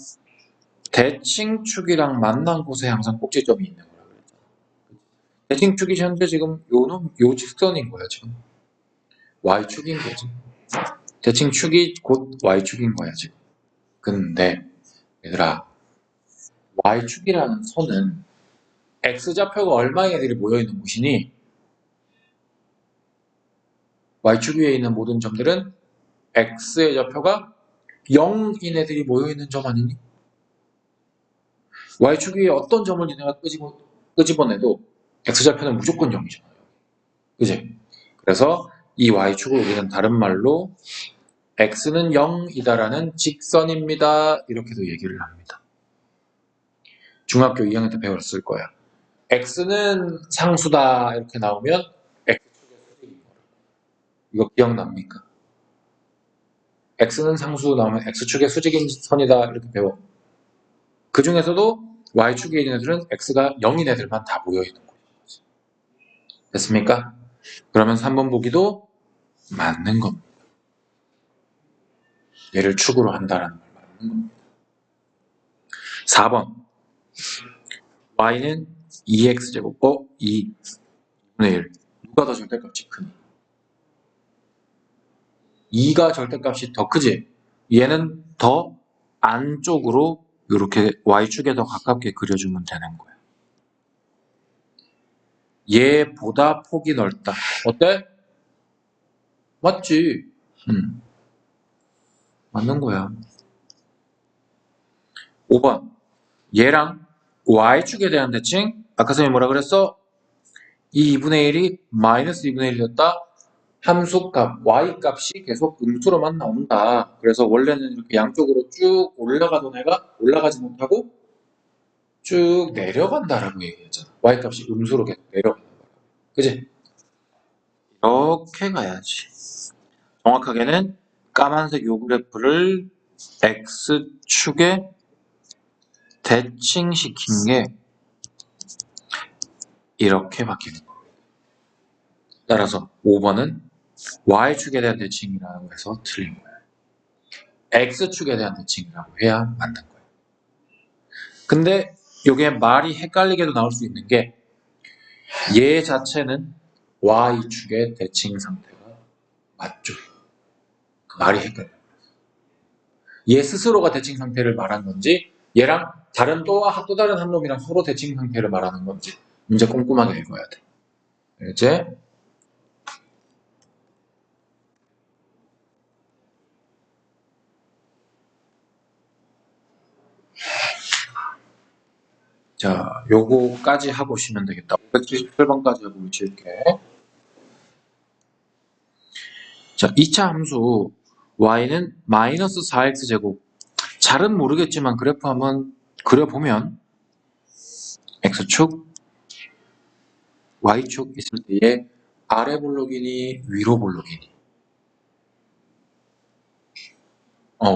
대칭축이랑 만난 곳에 항상 꼭지점이 있는 거라 그랬잖아. 대칭축이 현재 지금 요 직선인 거야, 지금. y축인 거지. 대칭축이 곧 y축인 거야, 지금. 근데 얘들아, y축이라는 선은 x좌표가 얼마의 애들이 모여있는 곳이니 y축 위에 있는 모든 점들은 x의 좌표가 0인 애들이 모여있는 점 아니니? y축 위에 어떤 점을 내가 끄집어내도 x좌표는 무조건 0이잖아요. 그지? 그래서 이 y축을 우리는 다른 말로 x는 0이다라는 직선입니다. 이렇게도 얘기를 합니다. 중학교 2학년 때 배웠을 거야. x는 상수다 이렇게 나오면 x축의 수직인 거예요. 이거 기억납니까? x는 상수 나오면 x축의 수직인 선이다 이렇게 배워. 그 중에서도 y축에 있는 애들은 x가 0인 애들만 다 모여있는 거예요. 됐습니까? 그러면 3번 보기도 맞는 겁니다. 얘를 축으로 한다라는 걸 말하는 겁니다. 4번 y는 2x제곱 2분의 1 누가 더 절대값이 크니? 2가 절대값이 더 크지? 얘는 더 안쪽으로 이렇게 y축에 더 가깝게 그려주면 되는 거야. 얘보다 폭이 넓다. 어때? 맞지? 맞는 거야. 5번 얘랑 y축에 대한 대칭 아까 선생님이 뭐라 그랬어? 이 2분의 1이 마이너스 2분의 1이었다. 함수값 y값이 계속 음수로만 나온다. 그래서 원래는 이렇게 양쪽으로 쭉 올라가던 애가 올라가지 못하고 쭉 내려간다라고 얘기했잖아. y값이 음수로 계속 내려간다. 그지? 이렇게 가야지. 정확하게는 까만색 요 그래프를 x축에 대칭시킨 게 이렇게 바뀌는 거예요. 따라서 5번은 y축에 대한 대칭이라고 해서 틀린 거예요. x축에 대한 대칭이라고 해야 맞는 거예요. 근데 이게 말이 헷갈리게도 나올 수 있는 게 얘 자체는 y축의 대칭 상태가 맞죠. 그 말이 헷갈려요. 얘 스스로가 대칭 상태를 말한 건지 얘랑 다른 또 다른 한 놈이랑 서로 대칭 상태를 말하는 건지 문제 꼼꼼하게 읽어야 돼. 이제 자, 요거까지 하고 쉬면 되겠다. 577번까지 하고 외칠게. 자, 2차 함수 y는 마이너스 4x제곱. 잘은 모르겠지만 그래프 한번 그려보면 x축, y축 있을 때에 아래 블록이니 위로 블록이니?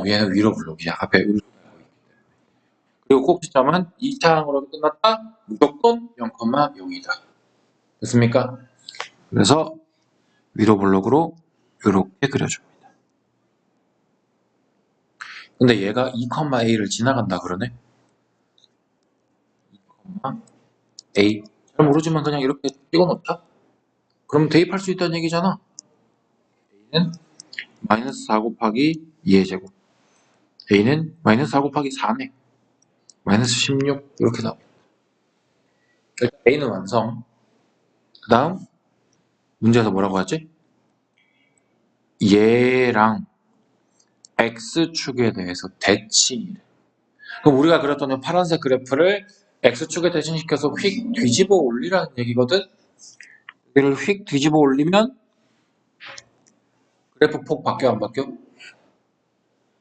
얘는 위로 블록이야. 앞에 음수가 있기 때문에. 그리고 꼭지점은 2차 항으로 끝났다? 무조건 0,0이다. 됐습니까? 그래서 위로 블록으로 이렇게 그려줍니다. 근데 얘가 2,a를 지나간다 그러네? 2,a 잘 모르지만 그냥 이렇게 찍어놓자. 그럼 대입할 수 있다는 얘기잖아. a는 마이너스 4 곱하기 2의 제곱 a는 마이너스 4 곱하기 4네. 마이너스 16 이렇게 나옵니다. 일단 a는 완성. 그 다음 문제에서 뭐라고 하지? 얘랑 x축에 대해서 대칭이래. 그럼 우리가 그렸던 파란색 그래프를 x축에 대칭시켜서 휙 뒤집어 올리라는 얘기거든. 얘를 휙 뒤집어 올리면 그래프 폭 바뀌어 안 바뀌어?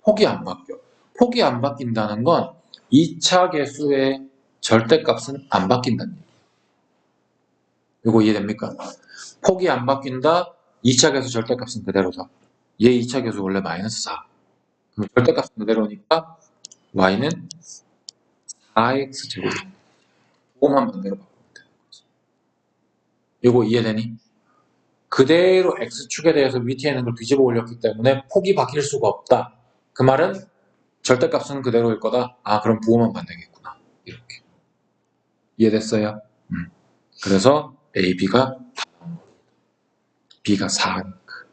폭이 안 바뀌어. 폭이 안 바뀐다는 건 2차 계수의 절대값은 안 바뀐다는 얘기예요. 이거 이해됩니까? 폭이 안 바뀐다. 2차 계수 절대값은 그대로다. 얘 2차 계수 원래 마이너스 4. 그럼 절대값은 그대로니까 y는 4x제곱. 그거만 반대로 바꾸면 되는 거지. 이거 이해되니? 그대로 x축에 대해서 밑에 있는 걸 뒤집어 올렸기 때문에 폭이 바뀔 수가 없다. 그 말은 절대값은 그대로일 거다. 아, 그럼 부호만 반대겠구나. 이렇게. 이해됐어요? 그래서 A, B가 B가 4니까.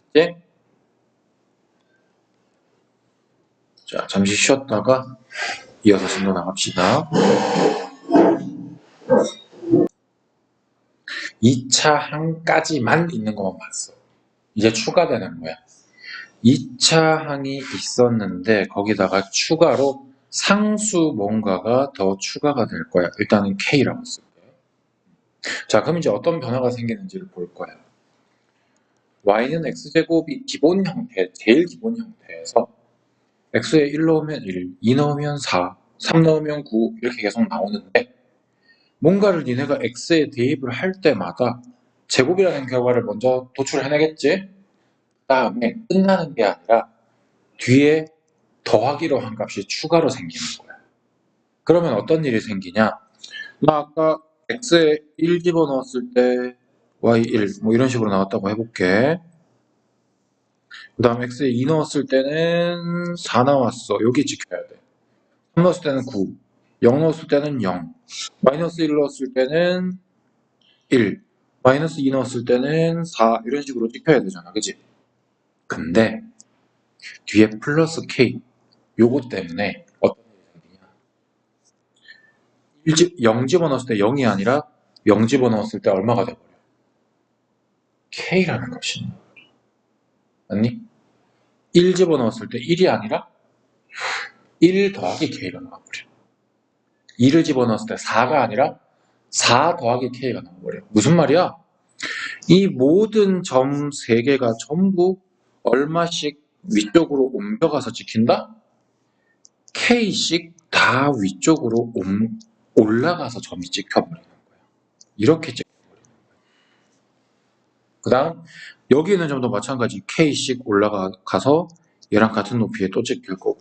이제 자, 잠시 쉬었다가 이어서 진도 나갑시다. 2차 항까지만 있는 것만 봤어. 이제 추가되는 거야. 2차 항이 있었는데 거기다가 추가로 상수 뭔가가 더 추가가 될 거야. 일단은 K라고 쓸게. 자, 그럼 이제 어떤 변화가 생기는지를 볼 거야. Y는 X제곱이 기본 형태, 제일 기본 형태에서 X에 1 넣으면 1, 2 넣으면 4, 3 넣으면 9 이렇게 계속 나오는데 뭔가를 니네가 X에 대입을 할 때마다 제곱이라는 결과를 먼저 도출해내겠지? 그 다음에 끝나는 게 아니라 뒤에 더하기로 한 값이 추가로 생기는 거야. 그러면 어떤 일이 생기냐? 나 아까 X에 1 집어넣었을 때 Y 1 뭐 이런 식으로 나왔다고 해볼게. 그 다음 X에 2 넣었을 때는 4 나왔어. 여기 지켜야 돼. 3 넣었을 때는 9, 0 넣었을 때는 0, 마이너스 1 넣었을 때는 1, 마이너스 2 넣었을 때는 4 이런 식으로 지켜야 되잖아. 그치? 근데 뒤에 플러스 K 요거 때문에 어떤 일이 생기냐? 0 집어넣었을 때 0이 아니라 0 집어넣었을 때 얼마가 돼버려? K라는 값이 맞니? 1 집어넣었을 때 1이 아니라 1 더하기 K가 나와버려. 2를 집어넣었을 때 4가 아니라 4 더하기 K가 나와버려. 무슨 말이야? 이 모든 점 3개가 전부 얼마씩 위쪽으로 옮겨가서 지킨다? K씩 다 위쪽으로 올라가서 점이 찍혀버리는 거야. 이렇게 찍혀버리는 거야. 그 다음 여기 있는 점도 마찬가지 K씩 올라가서 얘랑 같은 높이에 또 찍힐 거고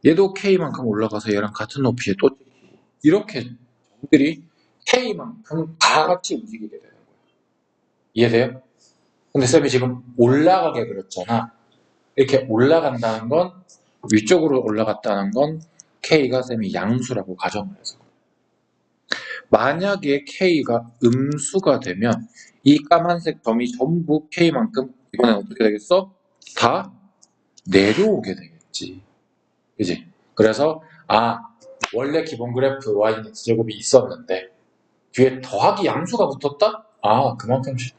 얘도 K만큼 올라가서 얘랑 같은 높이에 또 찍히고 이렇게 점들이 K만큼 다 같이 움직이게 되는 거야. 이해돼요? 근데 쌤이 지금 올라가게 그렸잖아. 이렇게 올라간다는 건 위쪽으로 올라갔다는 건 K가 쌤이 양수라고 가정을 해서 만약에 K가 음수가 되면 이 까만색 점이 전부 K만큼 이번엔 어떻게 되겠어? 다 내려오게 되겠지. 그지? 그래서 원래 기본 그래프 y는 x제곱이 있었는데 뒤에 더하기 양수가 붙었다? 그만큼씩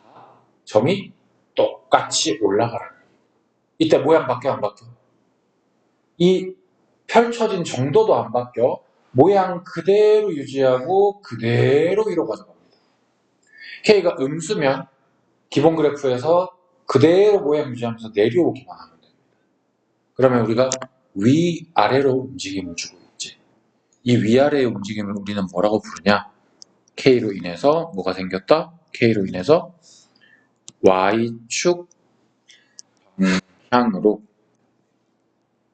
점이 똑같이 올라가라는 거예요. 이때 모양 바뀌어 안 바뀌어? 이 펼쳐진 정도도 안 바뀌어. 모양 그대로 유지하고 그대로 위로 가져갑니다. K가 음수면 기본 그래프에서 그대로 모양 유지하면서 내려오기만 하면 됩니다. 그러면 우리가 위아래로 움직임을 주고 있지. 이 위아래의 움직임을 우리는 뭐라고 부르냐? K로 인해서 뭐가 생겼다? K로 인해서 Y축 방향으로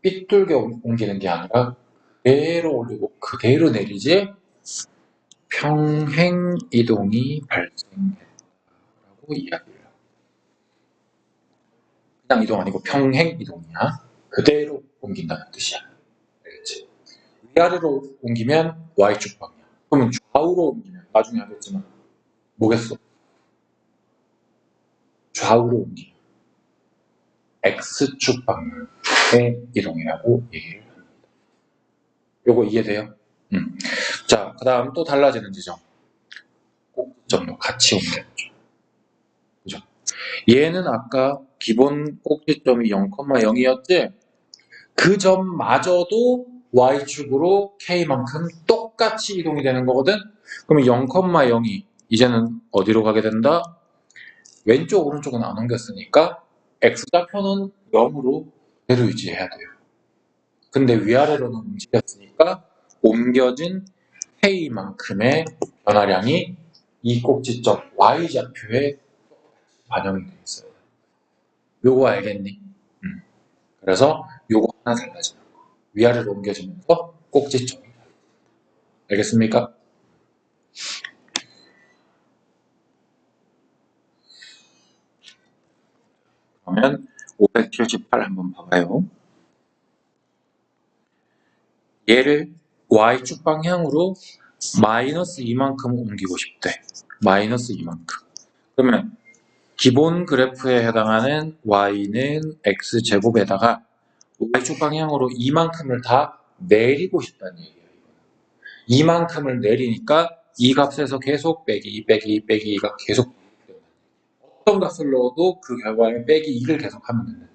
삐뚤게 옮기는 게 아니라 그대로 올리고 그대로 내리지 평행 이동이 발생했다고 이야기를 합니다. 그냥 이동 아니고 평행 이동이야. 그대로 옮긴다는 뜻이야. 알겠지? 위아래로 옮기면 Y축 방향. 그러면 좌우로 옮기면 나중에 하겠지만 뭐겠어? 좌우로 옮기면 X축 방향의 이동이라고 얘기를 합니다. 요거 이해돼요? 자, 그 다음 또 달라지는 지점. 꼭지점도 같이 옮겨야죠. 그죠? 얘는 아까 기본 꼭지점이 0,0이었지? 그 점마저도 Y축으로 K만큼 똑같이 이동이 되는 거거든? 그러면 0,0이 이제는 어디로 가게 된다? 왼쪽, 오른쪽은 안 옮겼으니까 X좌표는 0으로 그대로 유지해야 돼요. 근데 위아래로는 움직였으니까 옮겨진 K만큼의 변화량이 이 꼭지점 Y좌표에 반영이 되어 있어요. 요거 알겠니? 그래서 요거 하나 달라지는 거. 위아래로 옮겨지면서 꼭지점이. 알겠습니까? 그러면 578 한번 봐봐요. 얘를 y축 방향으로 마이너스 2만큼 옮기고 싶대. 마이너스 2만큼. 그러면 기본 그래프에 해당하는 y는 x제곱에다가 y축 방향으로 이만큼을 다 내리고 싶다는 얘기예요. 이만큼을 내리니까 이 값에서 계속 빼기 2가 계속 어떤 값을 넣어도 그 결과에 빼기 2를 계속 하면 된다.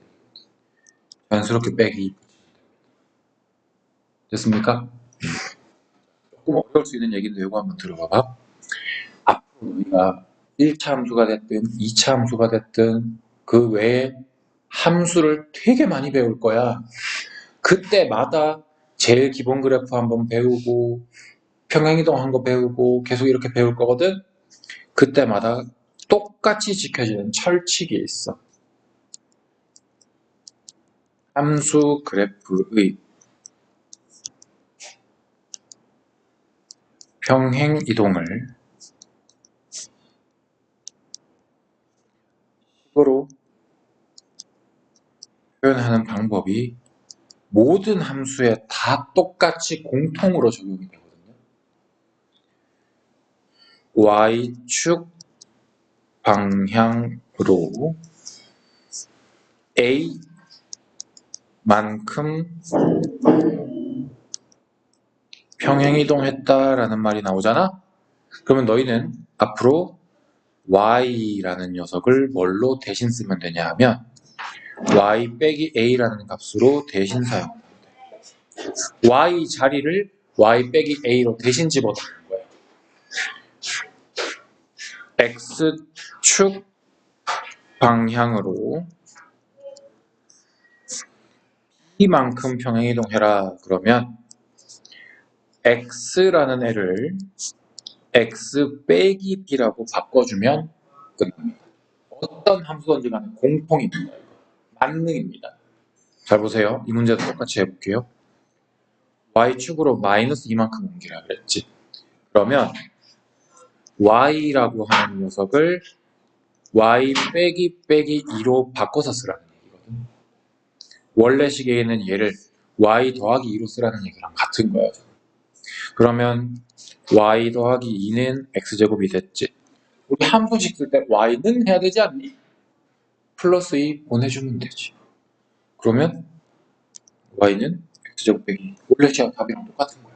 자연스럽게 빼기 2. 됐습니까? 조금 어려울 수 있는 얘기인데 이거 한번 들어봐봐. 앞으로 우리가 1차 함수가 됐든 2차 함수가 됐든 그 외에 함수를 되게 많이 배울 거야. 그때마다 제일 기본 그래프 한번 배우고 평행이동 한 거 배우고 계속 이렇게 배울 거거든. 그때마다 똑같이 지켜지는 철칙이 있어. 함수 그래프의 평행이동을 식으로 표현하는 방법이 모든 함수에 다 똑같이 공통으로 적용이 되거든요. y축 방향으로 a만큼 평행이동했다라는 말이 나오잖아? 그러면 너희는 앞으로 y라는 녀석을 뭘로 대신 쓰면 되냐 하면 y 빼기 a라는 값으로 대신 사용합니다. y 자리를 y 빼기 a로 대신 집어넣는 거예요. x축 방향으로 b만큼 평행이동해라 그러면 x라는 애를 x 빼기 b라고 바꿔주면 끝납니다. 어떤 함수든지 간에 공통입니다. 만능입니다. 잘 보세요. 이 문제도 똑같이 해볼게요. y축으로 마이너스 2만큼 옮기라 그랬지. 그러면 y라고 하는 녀석을 y 빼기 빼기 2로 바꿔서 쓰라는 얘기거든. 원래 시계에는 얘를 y 더하기 2로 쓰라는 얘기랑 같은 거예요. 그러면 y 더하기 2는 x제곱이 됐지. 우리 함수식 쓸 때 y는 해야 되지 않니? 플러스 2 보내주면 되지. 그러면 y는 x제곱 빼기 2. 원래 시간 답이랑 똑같은 거야.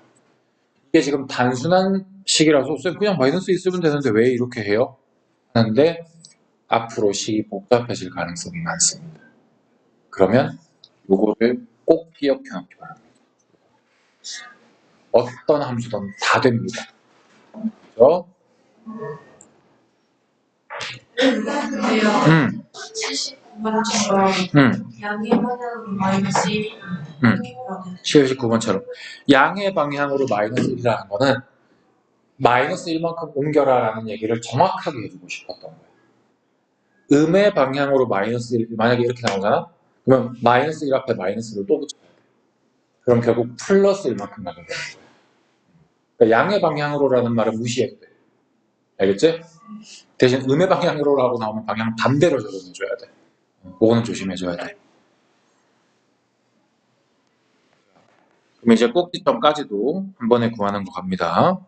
이게 지금 단순한 식이라서 쌤 그냥 마이너스 2 쓰면 되는데 왜 이렇게 해요? 하는데 앞으로 식이 복잡해질 가능성이 많습니다. 그러면 요거를 꼭 기억해 놓기 바랍니다. 어떤 함수든 다 됩니다. 그죠? 근데요, 79번처럼 양의 방향으로 마이너스 1이 79번처럼 양의 방향으로 마이너스 1이라는 거는 마이너스 1만큼 옮겨라라는 얘기를 정확하게 해주고 싶었던 거예요. 음의 방향으로 마이너스 1, 만약에 이렇게 나오잖아? 그러면 마이너스 1 앞에 마이너스를 또 붙여야 돼. 그럼 결국 플러스 1만큼 나게 되는 거예요. 그러니까 양의 방향으로라는 말은 무시해도 돼. 알겠지? 대신 음의 방향으로라고 나오면 방향 반대로 적용해줘야 돼. 그거는 조심해줘야 돼. 그럼 이제 꼭지점까지도 한 번에 구하는 거 갑니다.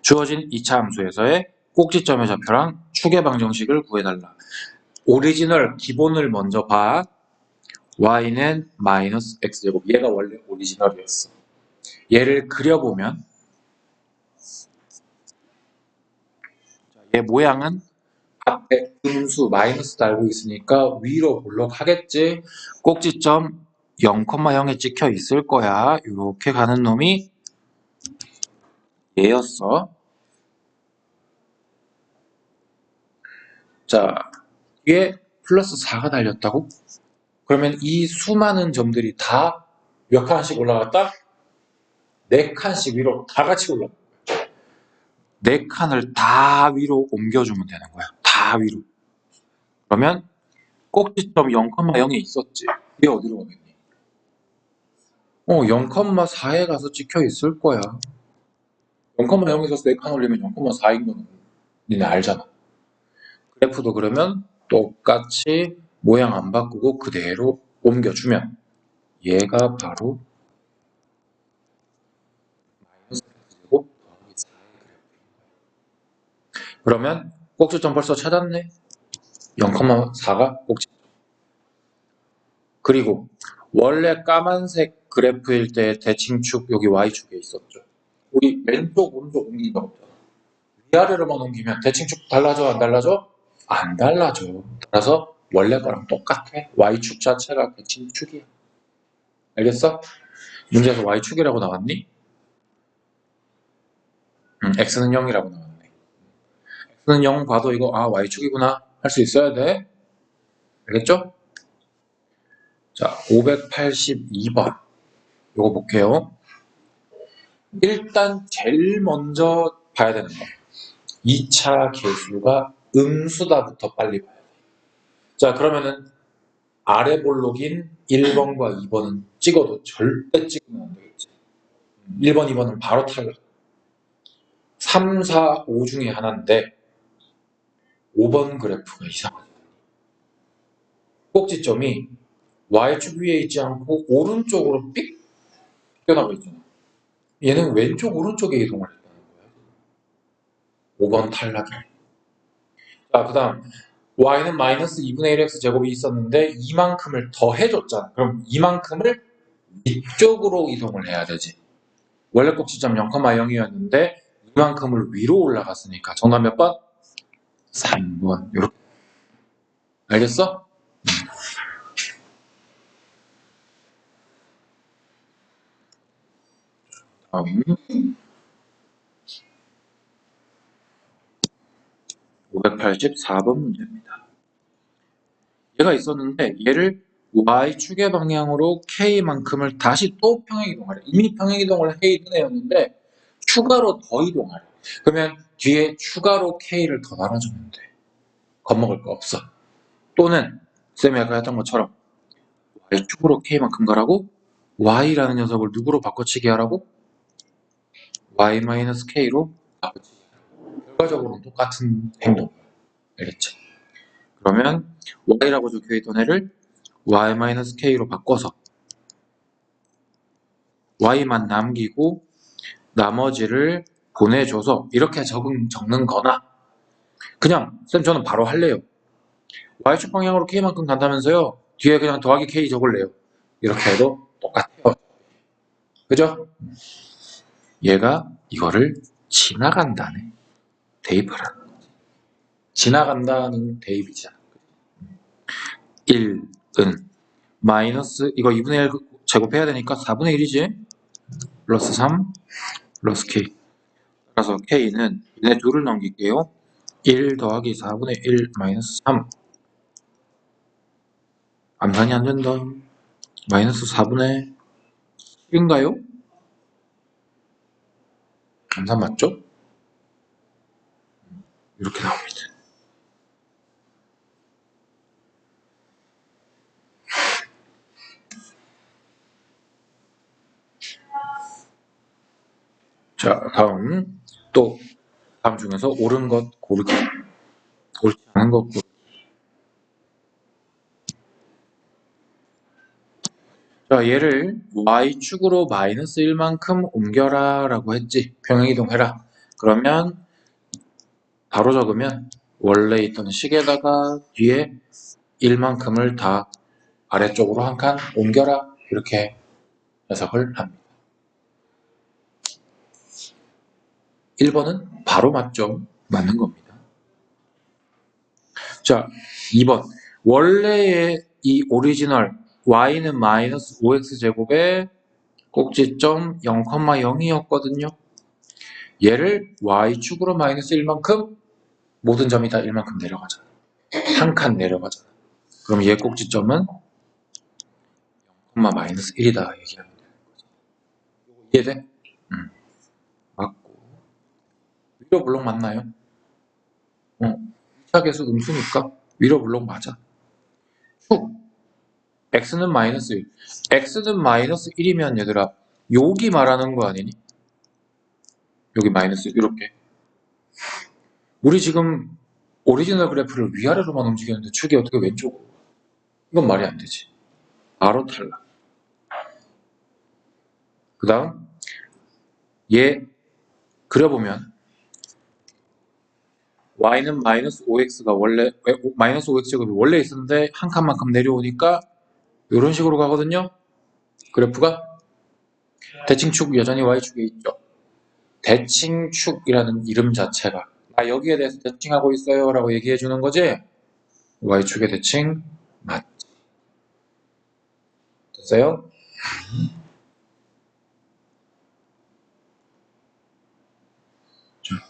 주어진 2차 함수에서의 꼭지점의 좌표랑 축의 방정식을 구해달라. 오리지널 기본을 먼저 봐. y는 마이너스 x제곱. 얘가 원래 오리지널이었어. 얘를 그려보면 얘 모양은 앞에 음수 마이너스 달고 있으니까 위로 볼록하겠지. 꼭지점 0,0에 찍혀 있을 거야. 이렇게 가는 놈이 얘였어. 자, 뒤에 플러스 4가 달렸다고? 그러면 이 수많은 점들이 다 몇 칸씩 올라갔다? 4칸씩 위로 다 같이 올라가. 네 칸을 다 위로 옮겨주면 되는 거야. 다 위로. 그러면 꼭지점 0,0에 있었지. 이게 어디로 가겠니? 0,4에 가서 찍혀 있을 거야. 0,0에서 4칸 올리면 0,4인 거는 니네 알잖아. 그래프도 그러면 똑같이 모양 안 바꾸고 그대로 옮겨주면 얘가 바로 마이너스 x제곱 더하기 4의 그래프. 그러면 꼭지점 벌써 찾았네. 0,4가 꼭지점. 그리고 원래 까만색 그래프일 때 대칭축 여기 y축에 있었죠. 우리 왼쪽 오른쪽 옮긴 거 없잖아. 위아래로만 옮기면 대칭축 달라져 안 달라져? 안 달라져. 따라서 원래 거랑 똑같아. y축 자체가 대칭축이야. 알겠어? 문제에서 y축이라고 나왔니? x는 0이라고 나왔네. x는 0 봐도 이거 y축이구나 할 수 있어야 돼. 알겠죠? 자, 582번 이거 볼게요. 일단 제일 먼저 봐야 되는 거 2차 계수가 음수다부터 빨리 봐야 돼. 자, 그러면은 아래 볼록인 1번과 2번은 찍어도 절대 찍으면 안 되겠지. 1번, 2번은 바로 탈락. 3, 4, 5 중에 하나인데 5번 그래프가 이상하죠. 꼭지점이 y축 위에 있지 않고 오른쪽으로 삑 튀어나가 있잖아. 얘는 왼쪽 오른쪽에 이동을 했다는 거야. 5번 탈락이야. 자, 그 다음 y는 마이너스 2분의 1x 제곱이 있었는데 이만큼을 더 해줬잖아. 그럼 이만큼을 위쪽으로 이동을 해야 되지. 원래 꼭지점 0,0이었는데 이만큼을 위로 올라갔으니까 정답 몇 번? 3번. 이렇게. 알겠어? 다음 584번 문제입니다. 얘가 있었는데 얘를 y축의 방향으로 k만큼을 다시 또 평행이동하래. 이미 평행이동을 해 있는 애였는데 추가로 더 이동하래. 그러면 뒤에 추가로 k를 더 달아주면 돼. 겁먹을 거 없어. 또는 쌤이 아까 했던 것처럼 y축으로 k만큼 가라고 y라는 녀석을 누구로 바꿔치기 하라고? y-k로 바꿔치기 하라고. 결과적으로는 똑같은 행동. 알겠지? 그러면 y라고 적혀있던 애를 y-k로 바꿔서 y만 남기고 나머지를 보내줘서 이렇게 적는 거나 그냥 쌤 저는 바로 할래요. y축 방향으로 k만큼 간다면서요. 뒤에 그냥 더하기 k 적을래요. 이렇게 해도 똑같아요. 그죠? 얘가 이거를 지나간다네. 대입하라는 거지. 지나간다는 대입이잖아. 1은 마이너스 이거 2분의 1 제곱해야 되니까 4분의 1이지. 플러스 3 플러스 k. 따라서 k는 얘네 둘을 넘길게요. 1 더하기 4분의 1 마이너스 3. 암산이 안 된다. 마이너스 4분의 1인가요? 암산 맞죠? 이렇게 나옵니다. 자, 다음 중에서 옳은 것 고르기. 옳지 않은 것 고르기. 자, 얘를 y축으로 마이너스 1만큼 옮겨라 라고 했지. 평행이동해라. 그러면 바로 적으면 원래 있던 식에다가 뒤에 1만큼을 다 아래쪽으로 한 칸 옮겨라. 이렇게 해석을 합니다. 1번은 바로 맞죠? 맞는 겁니다. 자, 2번. 원래의 이 오리지널 y는 마이너스 5x제곱의 꼭지점 0,0이었거든요. 얘를 y축으로 마이너스 1만큼 모든 점이 다 1만큼 내려가잖아. 한 칸 내려가잖아. 그럼 얘 꼭지점은 0,마이너스 1이다 얘기하면 되는 거죠. 이해돼? 맞고 위로 블록 맞나요? 2차 계수 음수니까 위로 블록 맞아. 축 x는 마이너스 1. x는 마이너스 1이면 얘들아 여기 말하는 거 아니니? 여기 마이너스 1 이렇게. 우리 지금 오리지널 그래프를 위아래로만 움직이는데 축이 어떻게 왼쪽으로? 이건 말이 안 되지. 바로 탈락. 그 다음 얘 그려보면 y는 마이너스 5x가 원래 마이너스 5x 제곱이 원래 있었는데 한 칸만큼 내려오니까 이런 식으로 가거든요. 그래프가 대칭축 여전히 y축에 있죠. 대칭축이라는 이름 자체가 나 여기에 대해서 대칭하고 있어요 라고 얘기해 주는 거지. y축의 대칭 맞지. 됐어요?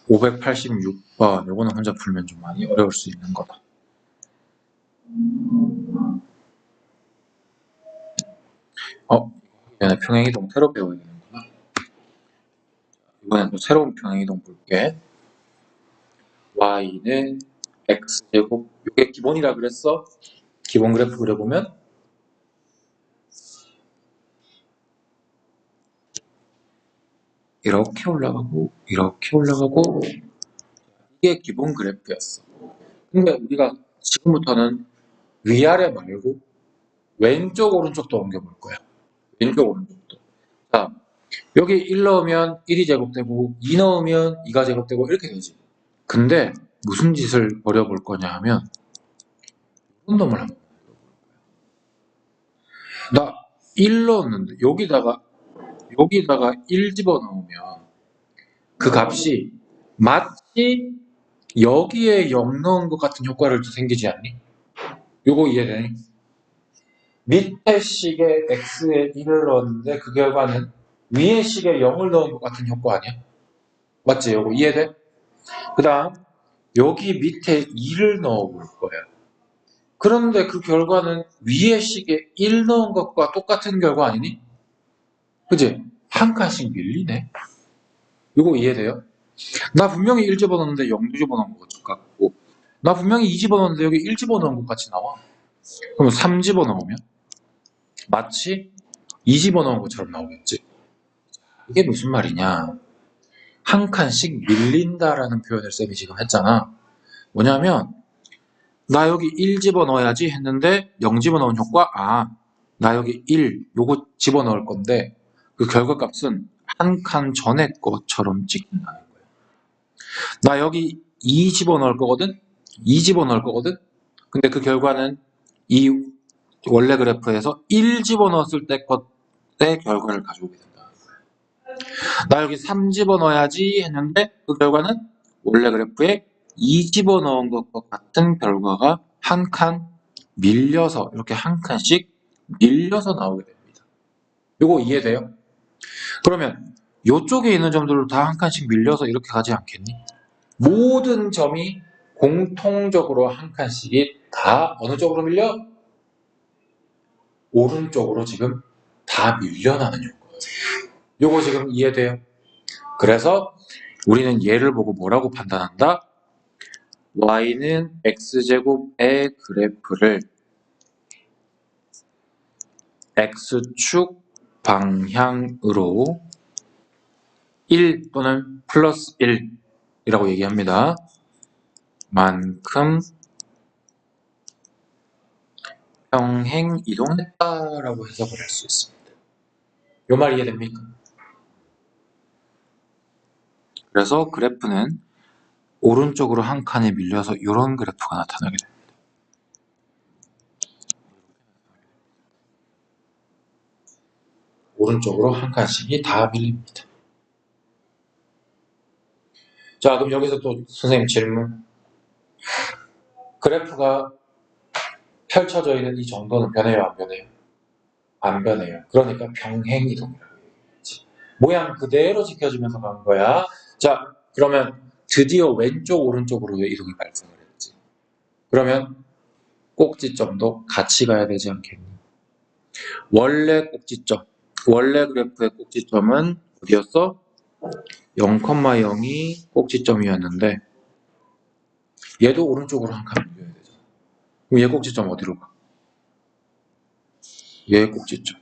586번 요거는 혼자 풀면 좀 많이 어려울 수 있는 거다. 이번에 평행이동 새로 배워야 되는구나. 이번엔 또 새로운 평행이동 볼게. y는 x제곱 이게 기본이라 그랬어. 기본 그래프 그려보면 이렇게 올라가고 이렇게 올라가고 이게 기본 그래프였어. 근데 우리가 지금부터는 위아래 말고 왼쪽 오른쪽도 옮겨볼 거야. 왼쪽 오른쪽도. 자, 여기 1 넣으면 1이 제곱되고 2 넣으면 2가 제곱되고 이렇게 되지. 근데 무슨 짓을 벌여볼 거냐 하면 이런 놈을 한번 나 1 넣었는데 여기다가 1 집어넣으면 그 값이 마치 여기에 0 넣은 것 같은 효과를 생기지 않니? 요거 이해되니? 밑에 식에 x에 1을 넣었는데 그 결과는 위에 식에 0을 넣은 것 같은 효과 아니야? 맞지? 요거 이해돼? 그 다음 여기 밑에 2를 넣어볼 거야. 그런데 그 결과는 위에 식에 1 넣은 것과 똑같은 결과 아니니? 그지? 한 칸씩 밀리네. 요거 이해돼요? 나 분명히 1 집어넣었는데 0 집어넣은 것 같고 나 분명히 2 집어넣었는데 여기 1 집어넣은 것 같이 나와. 그럼 3 집어넣으면 마치 2 집어넣은 것처럼 나오겠지. 이게 무슨 말이냐. 한 칸씩 밀린다라는 표현을 쌤이 지금 했잖아. 뭐냐면 나 여기 1 집어넣어야지 했는데 0 집어넣은 효과 나 여기 1 요거 집어넣을 건데 그 결과값은 한 칸 전에 것처럼 찍힌다는 거야. 나 여기 2 집어넣을 거거든? 2 집어넣을 거거든? 근데 그 결과는 이 원래 그래프에서 1 집어넣었을 때 것의 결과를 가져오게 된다. 나 여기 3 집어넣어야지 했는데 그 결과는 원래 그래프에 2 집어넣은 것과 같은 결과가 한 칸 밀려서 이렇게 한 칸씩 밀려서 나오게 됩니다. 이거 이해돼요? 그러면 이쪽에 있는 점들도 다 한 칸씩 밀려서 이렇게 가지 않겠니? 모든 점이 공통적으로 한 칸씩이 다 어느 쪽으로 밀려? 오른쪽으로 지금 다 밀려나는 효과예요. 요거 지금 이해돼요? 그래서 우리는 얘를 보고 뭐라고 판단한다? y는 x제곱의 그래프를 x축 방향으로 1 또는 플러스 1이라고 얘기합니다. 만큼 평행 이동했다라고 해석을 할 수 있습니다. 요 말 이해됩니까? 그래서 그래프는 오른쪽으로 한 칸에 밀려서 이런 그래프가 나타나게 됩니다. 오른쪽으로 한 칸씩이 다 밀립니다. 자, 그럼 여기서 또 선생님 질문. 그래프가 펼쳐져 있는 이 정도는 변해요, 안 변해요? 안 변해요. 그러니까 평행 이동이라고 얘기했지. 모양 그대로 지켜주면서 간 거야. 자, 그러면 드디어 왼쪽 오른쪽으로 이동이 발생을 했지. 그러면 꼭지점도 같이 가야 되지 않겠니? 원래 꼭지점, 원래 그래프의 꼭지점은 어디였어? 0,0이 꼭지점이었는데 얘도 오른쪽으로 한 칸 밀려야 되죠. 그럼 얘 꼭지점 어디로 가? 얘 꼭지점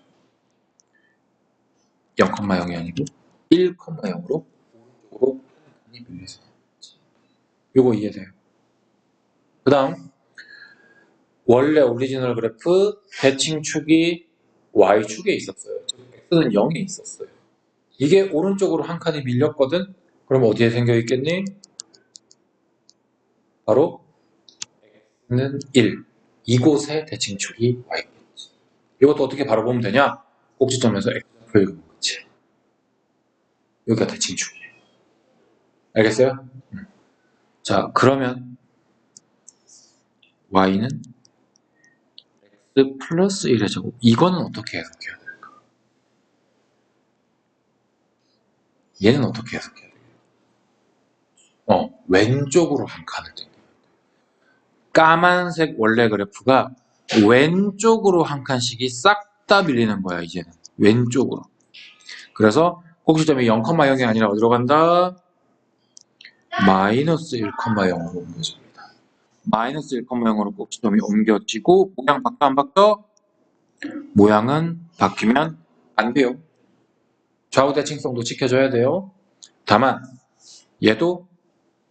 0,0이 아니고 1,0으로 오른쪽으로 한 칸이 밀려서 요거 이해돼요? 그 다음 원래 오리지널 그래프 대칭축이 Y축에 있었어요. X는 0에 있었어요. 이게 오른쪽으로 한 칸이 밀렸거든? 그럼 어디에 생겨 있겠니? 바로 X는 1. 이곳에 대칭축이 와 있겠지. 이것도 어떻게 바로 보면 되냐? 꼭지점에서 X표 읽으면 그치. 여기가 대칭축이에요. 알겠어요? 자, 그러면 Y는 X 플러스 1의 제곱. 이거는 어떻게 해석해야 될까? 얘는 어떻게 해석해야 돼요? 왼쪽으로 한 칸을 땡겨. 까만색 원래 그래프가 왼쪽으로 한 칸씩이 싹 다 밀리는 거야, 이제는. 왼쪽으로. 그래서 꼭지점이 0,0이 아니라 어디로 간다? 마이너스 1,0으로 옮겨집니다. 마이너스 1,0으로 꼭지점이 옮겨지고 모양 바뀌어 안 바뀌어? 모양은 바뀌면 안 돼요. 좌우 대칭성도 지켜줘야 돼요. 다만 얘도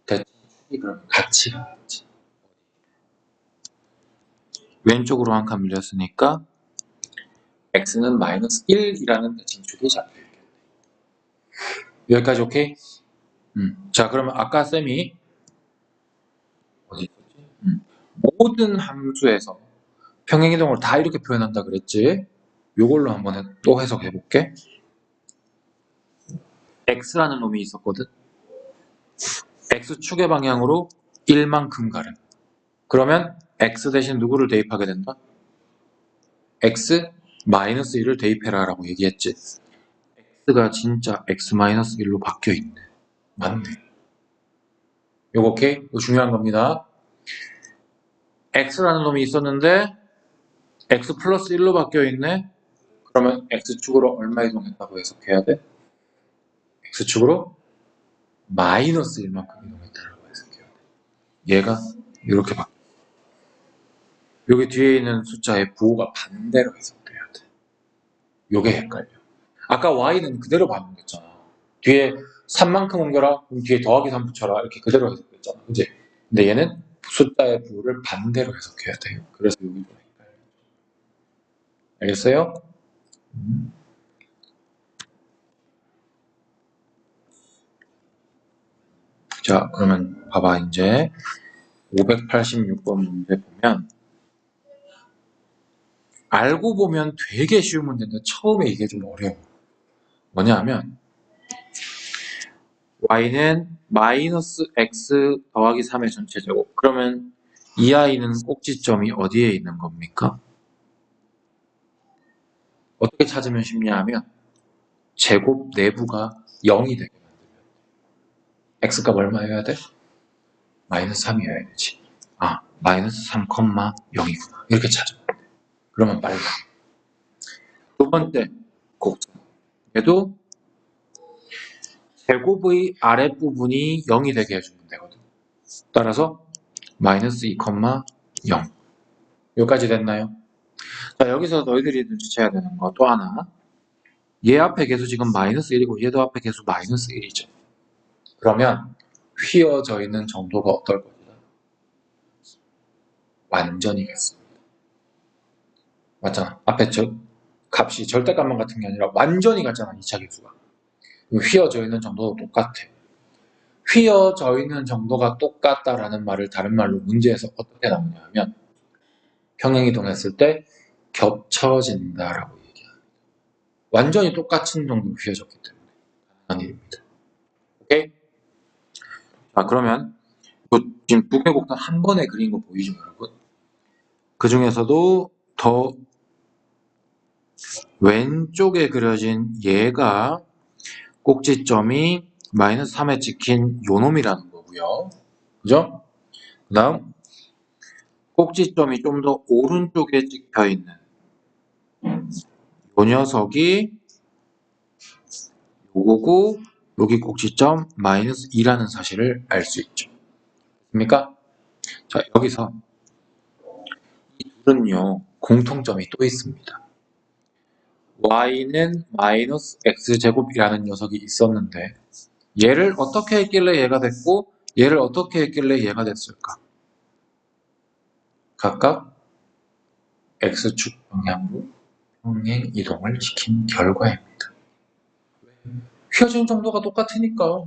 대칭이 그럼 같이 가야지. 왼쪽으로 한 칸 밀렸으니까 x는 마이너스 1이라는 대칭축이 잡혀있겠네. 여기까지 오케이? 자, 그러면 아까 쌤이 어디 있었지? 모든 함수에서 평행이동을 다 이렇게 표현한다 그랬지? 요걸로 한번 또 해석해 볼게. x라는 놈이 있었거든. x축의 방향으로 1만큼 가래. 그러면 x 대신 누구를 대입하게 된다? x 마이너스 1을 대입해라 라고 얘기했지. x가 진짜 x 마이너스 1로 바뀌어 있네. 맞네. 요거 오케이? 이거 중요한 겁니다. x라는 놈이 있었는데 x 플러스 1로 바뀌어 있네. 그러면 x축으로 얼마 이동했다고 해석해야 돼? x축으로 마이너스 1만큼 이동했다고 해석해야 돼. 얘가 이렇게 바뀌어. 여기 뒤에 있는 숫자의 부호가 반대로 해석돼야 돼. 요게 헷갈려. 아까 y는 그대로 반응했잖아. 뒤에 3만큼 옮겨라. 그럼 뒤에 더하기 3 붙여라. 이렇게 그대로 해석됐잖아. 그치? 근데 얘는 숫자의 부호를 반대로 해석해야 돼요. 그래서 여기 좀 헷갈려. 알겠어요? 자, 그러면 봐봐. 이제 586번 문제 보면 알고 보면 되게 쉬운 문제인데 처음에 이게 좀 어려워. 뭐냐 하면 y는 마이너스 x 더하기 3의 전체제곱. 그러면 이 아이는 꼭지점이 어디에 있는 겁니까? 어떻게 찾으면 쉽냐 하면 제곱 내부가 0이 되게 만들면 x값 얼마여야 돼? 마이너스 3이어야 되지. 아, 마이너스 3,0이구나. 이렇게 찾으면 돼. 그러면 빨라. 두 번째 곡선. 얘도 제곱의 아랫부분이 0이 되게 해주면 되거든. 따라서 마이너스 2,0. 여기까지 됐나요? 자, 여기서 너희들이 눈치채야 되는 거 또 하나. 얘 앞에 계수 지금 마이너스 1이고 얘도 앞에 계수 마이너스 1이죠. 그러면 휘어져 있는 정도가 어떨 거냐? 완전이겠습니다. 맞잖아. 앞에 값이 절대값만 같은 게 아니라 완전히 같잖아. 2차 계수가. 휘어져 있는 정도도 똑같아. 휘어져 있는 정도가 똑같다라는 말을 다른 말로 문제에서 어떻게 나오냐 하면 평행이동했을 때 겹쳐진다라고 얘기합니다. 완전히 똑같은 정도로 휘어졌기 때문에 가능한 일입니다. 오케이? 자, 그러면 지금 두 개 곡선 한 번에 그린 거 보이죠, 여러분? 그 중에서도 더 왼쪽에 그려진 얘가 꼭지점이 마이너스 3에 찍힌 요 놈이라는 거고요. 그죠? 그 다음 꼭지점이 좀 더 오른쪽에 찍혀 있는 요 녀석이 요거고 여기 꼭지점 마이너스 2라는 사실을 알 수 있죠. 됩니까? 자, 여기서 이 둘은요, 공통점이 또 있습니다. y는 마이너스 x제곱이라는 녀석이 있었는데 얘를 어떻게 했길래 얘가 됐고 얘를 어떻게 했길래 얘가 됐을까? 각각 x축 방향으로 평행 이동을 시킨 결과입니다. 휘어진 정도가 똑같으니까.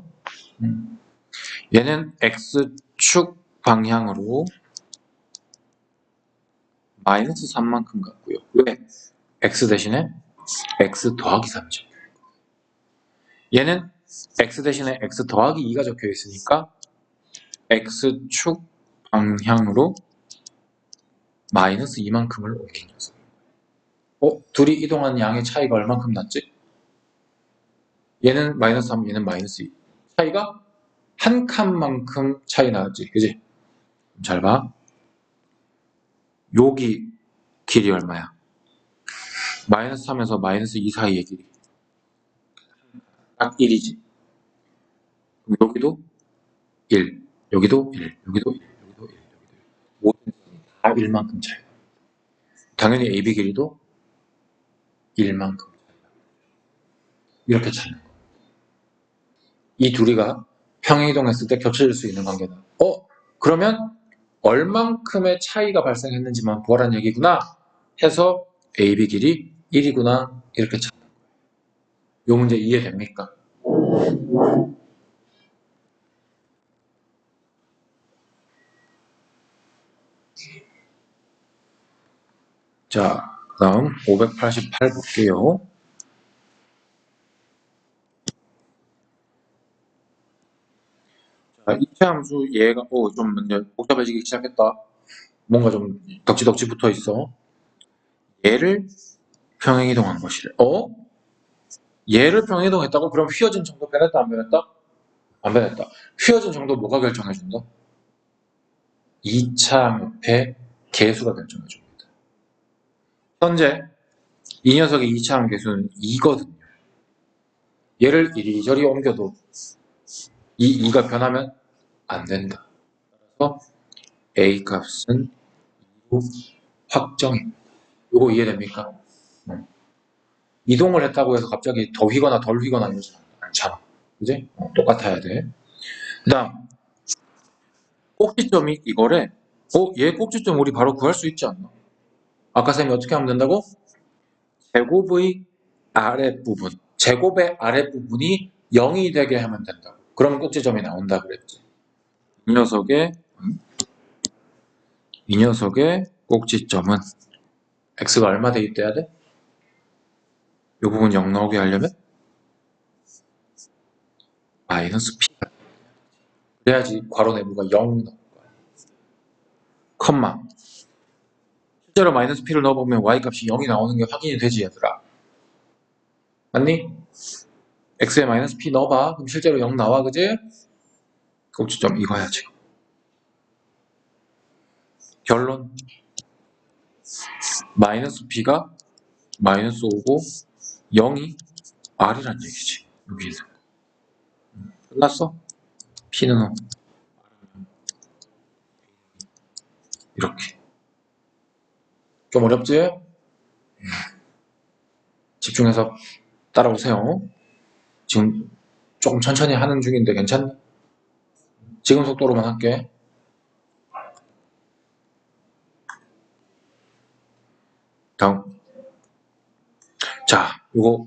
얘는 x축 방향으로 마이너스 3만큼 갔고요. 왜? x 대신에 x 더하기 3이죠. 얘는 x 대신에 x 더하기 2가 적혀 있으니까 x축 방향으로 마이너스 2만큼을 옮긴 녀석. 둘이 이동한 양의 차이가 얼만큼 났지? 얘는 마이너스 3, 얘는 마이너스 2. 차이가 한 칸만큼 차이 나왔지. 그지? 잘 봐. 여기 길이 얼마야? 마이너스 3에서 마이너스 2 사이의 길이. 딱 1이지. 그럼 여기도 1, 여기도 1, 여기도 1, 여기도 1, 여기도 1. 모든 점이 다 1만큼 차이. 당연히 AB 길이도 1만큼 차이. 이렇게 차이 나. 이 둘이가 평행이동했을 때 겹쳐질 수 있는 관계다. 그러면 얼만큼의 차이가 발생했는지만 보아란 얘기구나 해서 AB 길이 1이구나 이렇게 찾는 거예요. 이 문제 이해됩니까? 자, 그 다음 588 볼게요. 자, 이체 함수 얘가 좀 복잡해지기 시작했다. 뭔가 좀 덕지덕지 붙어 있어. 얘를 평행이동한 것이래. 얘를 평행이동했다고? 그럼 휘어진 정도 변했다 안 변했다? 안 변했다. 휘어진 정도 뭐가 결정해준다? 2차함의 개수가 결정해줍니다. 현재 이 녀석의 2차함 개수는 2거든요. 얘를 이리저리 옮겨도 이 2가 변하면 안 된다. 그래서 A 값은 2로 확정입니다. 이거 이해됩니까? 이동을 했다고 해서 갑자기 더 휘거나 덜 휘거나 이러지 않잖아. 그지? 똑같아야 돼. 그 다음 꼭지점이 이거래. 얘 꼭지점 우리 바로 구할 수 있지 않나? 아까 쌤이 어떻게 하면 된다고? 제곱의 아랫부분, 제곱의 아랫부분이 0이 되게 하면 된다고. 그러면 꼭지점이 나온다 그랬지. 이 녀석의 꼭지점은 x가 얼마 대입돼야 돼? 이 부분 0 나오게 하려면 마이너스 p가 그래야지 괄호 내부가 0 나올 거야. 컴마. 실제로 마이너스 p를 넣어보면 y 값이 0이 나오는 게 확인이 되지 얘들아. 맞니? x에 마이너스 p 넣어봐. 그럼 실제로 0 나와 그지? 꼭지점 이거야 지금. 결론. 마이너스 p가 마이너스 5고 0이 r이란 얘기지. 여기에서. 끝났어? p는 이렇게. 좀 어렵지? 집중해서 따라오세요. 지금 조금 천천히 하는 중인데 괜찮니? 지금 속도로만 할게. 다음. 자, 이거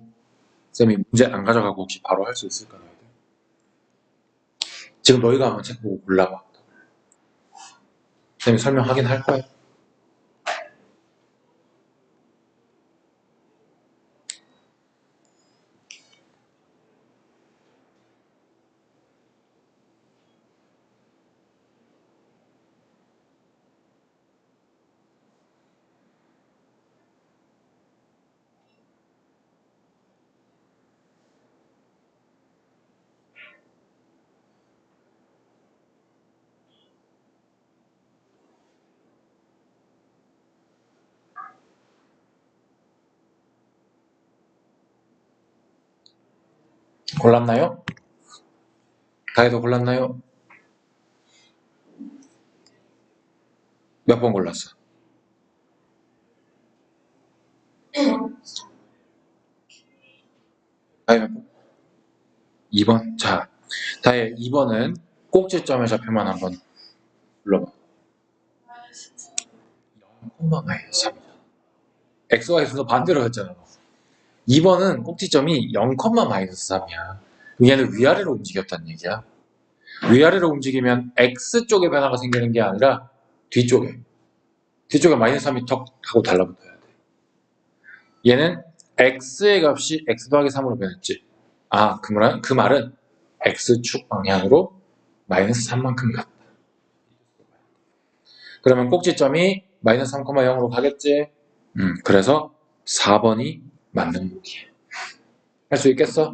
쌤이 문제 안 가져가고 혹시 바로 할 수 있을까? 지금 너희가 한번 책 보고 골라봐. 쌤이 설명하긴 할 거야. 골랐나요? 다혜도 골랐나요? 몇 번 골랐어? 다혜 몇 번? 2번. 자, 다혜 2번은 꼭지점의 좌표만 한번 불러봐. 0,-3이잖아. XY 순서 반대로 했잖아. 2번은 꼭지점이 0,-3이야. 얘는 위아래로 움직였다는 얘기야. 위아래로 움직이면 X쪽에 변화가 생기는 게 아니라 뒤쪽에 마이너스 3이 턱 하고 달라붙어야 돼. 얘는 X의 값이 X 더하기 3으로 변했지. 아, 그 말은 X축 방향으로 마이너스 3만큼 갔다. 그러면 꼭지점이 마이너스 3,0으로 가겠지. 그래서 4번이 맞는 문제. 할 수 있겠어?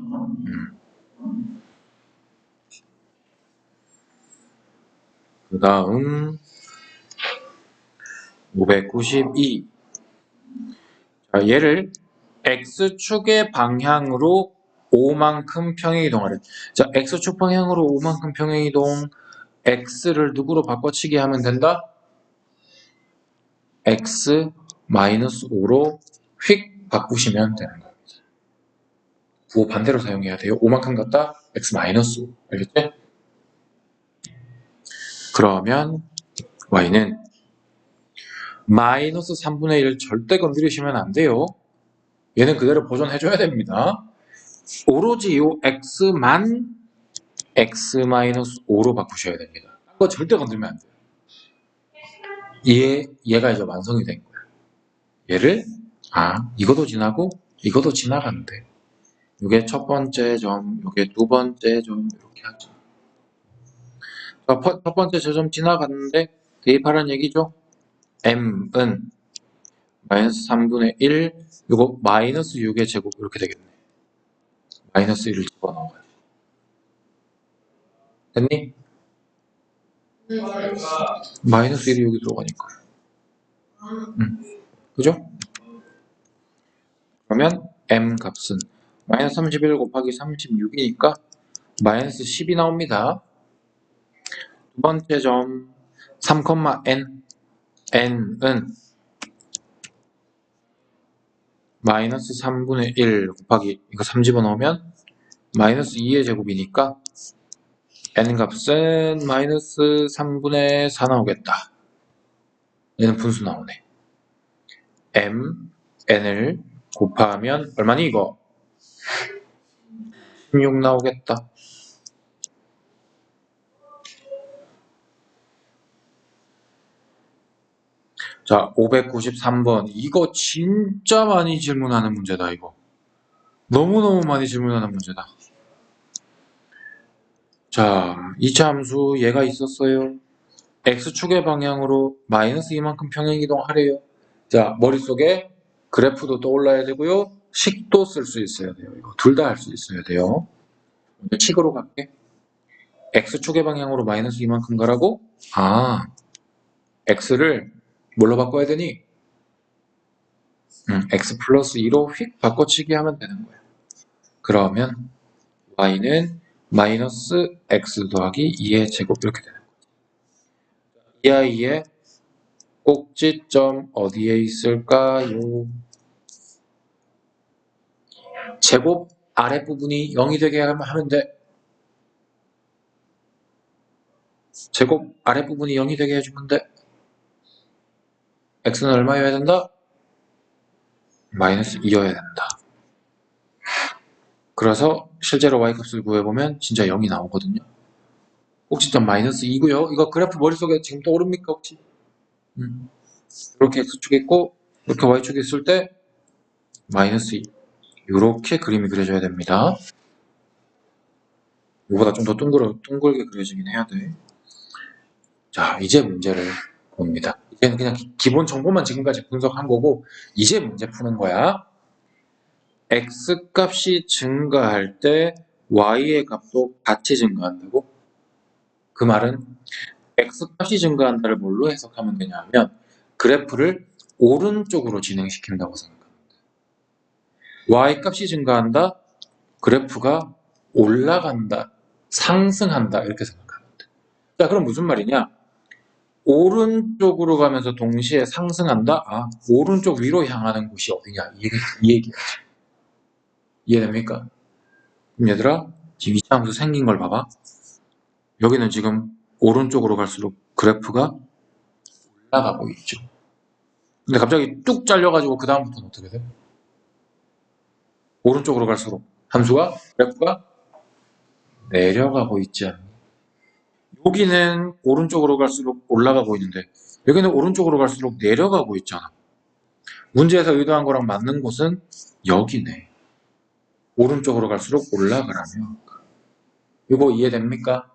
그 다음 592. 자, 얘를 X축의 방향으로 5만큼 평행이동하래. 자, X축 방향으로 5만큼 평행이동. X를 누구로 바꿔치기 하면 된다? X 마이너스 5로 휙 바꾸시면 되는 겁니다. 구호 반대로 사용해야 돼요. 5만큼 갔다 X 마이너스 5. 알겠지? 그러면 Y는 마이너스 3분의 1 절대 건드리시면 안 돼요. 얘는 그대로 보존해줘야 됩니다. 오로지 요 X만 X 마이너스 5로 바꾸셔야 됩니다. 그거 절대 건들면 안 돼요. 얘가 이제 완성이 된 거야. 얘를 이것도 지나고 이것도 지나가는데 이게 첫 번째 점, 이게 두 번째 점 이렇게 하죠. 첫 번째 점 지나갔는데 대입하라는 얘기죠. M은 마이너스 3분의 1, 이거 마이너스 6의 제곱 이렇게 되겠네. 마이너스 1을 집어넣어가지고. 됐니? 마이너스 1이 여기 들어가니까. 그죠? 그러면 M 값은 마이너스 31 곱하기 36이니까 마이너스 10이 나옵니다. 두 번째 점 3,n n은 마이너스 3분의 1 곱하기 이거 3 집어넣으면 마이너스 2의 제곱이니까 n 값은 마이너스 3분의 4 나오겠다. 얘는 분수 나오네. m n을 곱하면 얼마니 이거? 16 나오겠다. 자, 593번. 이거 진짜 많이 질문하는 문제다, 이거. 너무너무 많이 질문하는 문제다. 자, 2차 함수 얘가 있었어요. X축의 방향으로 마이너스 이만큼 평행이동하래요. 자, 머릿속에 그래프도 떠올라야 되고요. 식도 쓸 수 있어야 돼요. 이거 둘 다 할 수 있어야 돼요. 먼저 식으로 갈게. X축의 방향으로 마이너스 이만큼 가라고? X를 뭘로 바꿔야 되니? X 플러스 2로 휙 바꿔치기 하면 되는 거야. 그러면 Y는 마이너스 X 더하기 2의 제곱 이렇게 되는 거야. 이 아이의 꼭지점 어디에 있을까요? 제곱 아랫부분이 0이 되게 하면 돼. 제곱 아랫부분이 0이 되게 해주면 돼. X는 얼마여야 된다? 마이너스 2여야 된다. 그래서 실제로 Y값을 구해보면 진짜 0이 나오거든요. 꼭지점 마이너스 2고요. 이거 그래프 머릿속에 지금 떠오릅니까 혹시? 이렇게 X축 있고 이렇게 Y축 있을 때 마이너스 2. 이렇게 그림이 그려져야 됩니다. 이거보다 좀 더 둥글게 그려지긴 해야 돼. 자, 이제 문제를 봅니다. 이제는 그냥 기본 정보만 지금까지 분석한 거고 이제 문제 푸는 거야. X값이 증가할 때 Y의 값도 같이 증가한다고? 그 말은 X값이 증가한다를 뭘로 해석하면 되냐면 그래프를 오른쪽으로 진행시킨다고 생각합니다. Y값이 증가한다? 그래프가 올라간다. 상승한다 이렇게 생각하면 돼. 자, 그럼 무슨 말이냐? 오른쪽으로 가면서 동시에 상승한다? 아, 오른쪽 위로 향하는 곳이 어디냐? 이 얘기야. 이해됩니까? 그럼 얘들아, 지금 이차함수 생긴 걸 봐봐. 여기는 지금 오른쪽으로 갈수록 그래프가 올라가고 있죠. 근데 갑자기 뚝 잘려가지고 그 다음부터는 어떻게 돼? 오른쪽으로 갈수록 그래프가 내려가고 있지 않나? 여기는 오른쪽으로 갈수록 올라가고 있는데 여기는 오른쪽으로 갈수록 내려가고 있잖아. 문제에서 의도한 거랑 맞는 곳은 여기네. 오른쪽으로 갈수록 올라가라며. 이거 이해됩니까?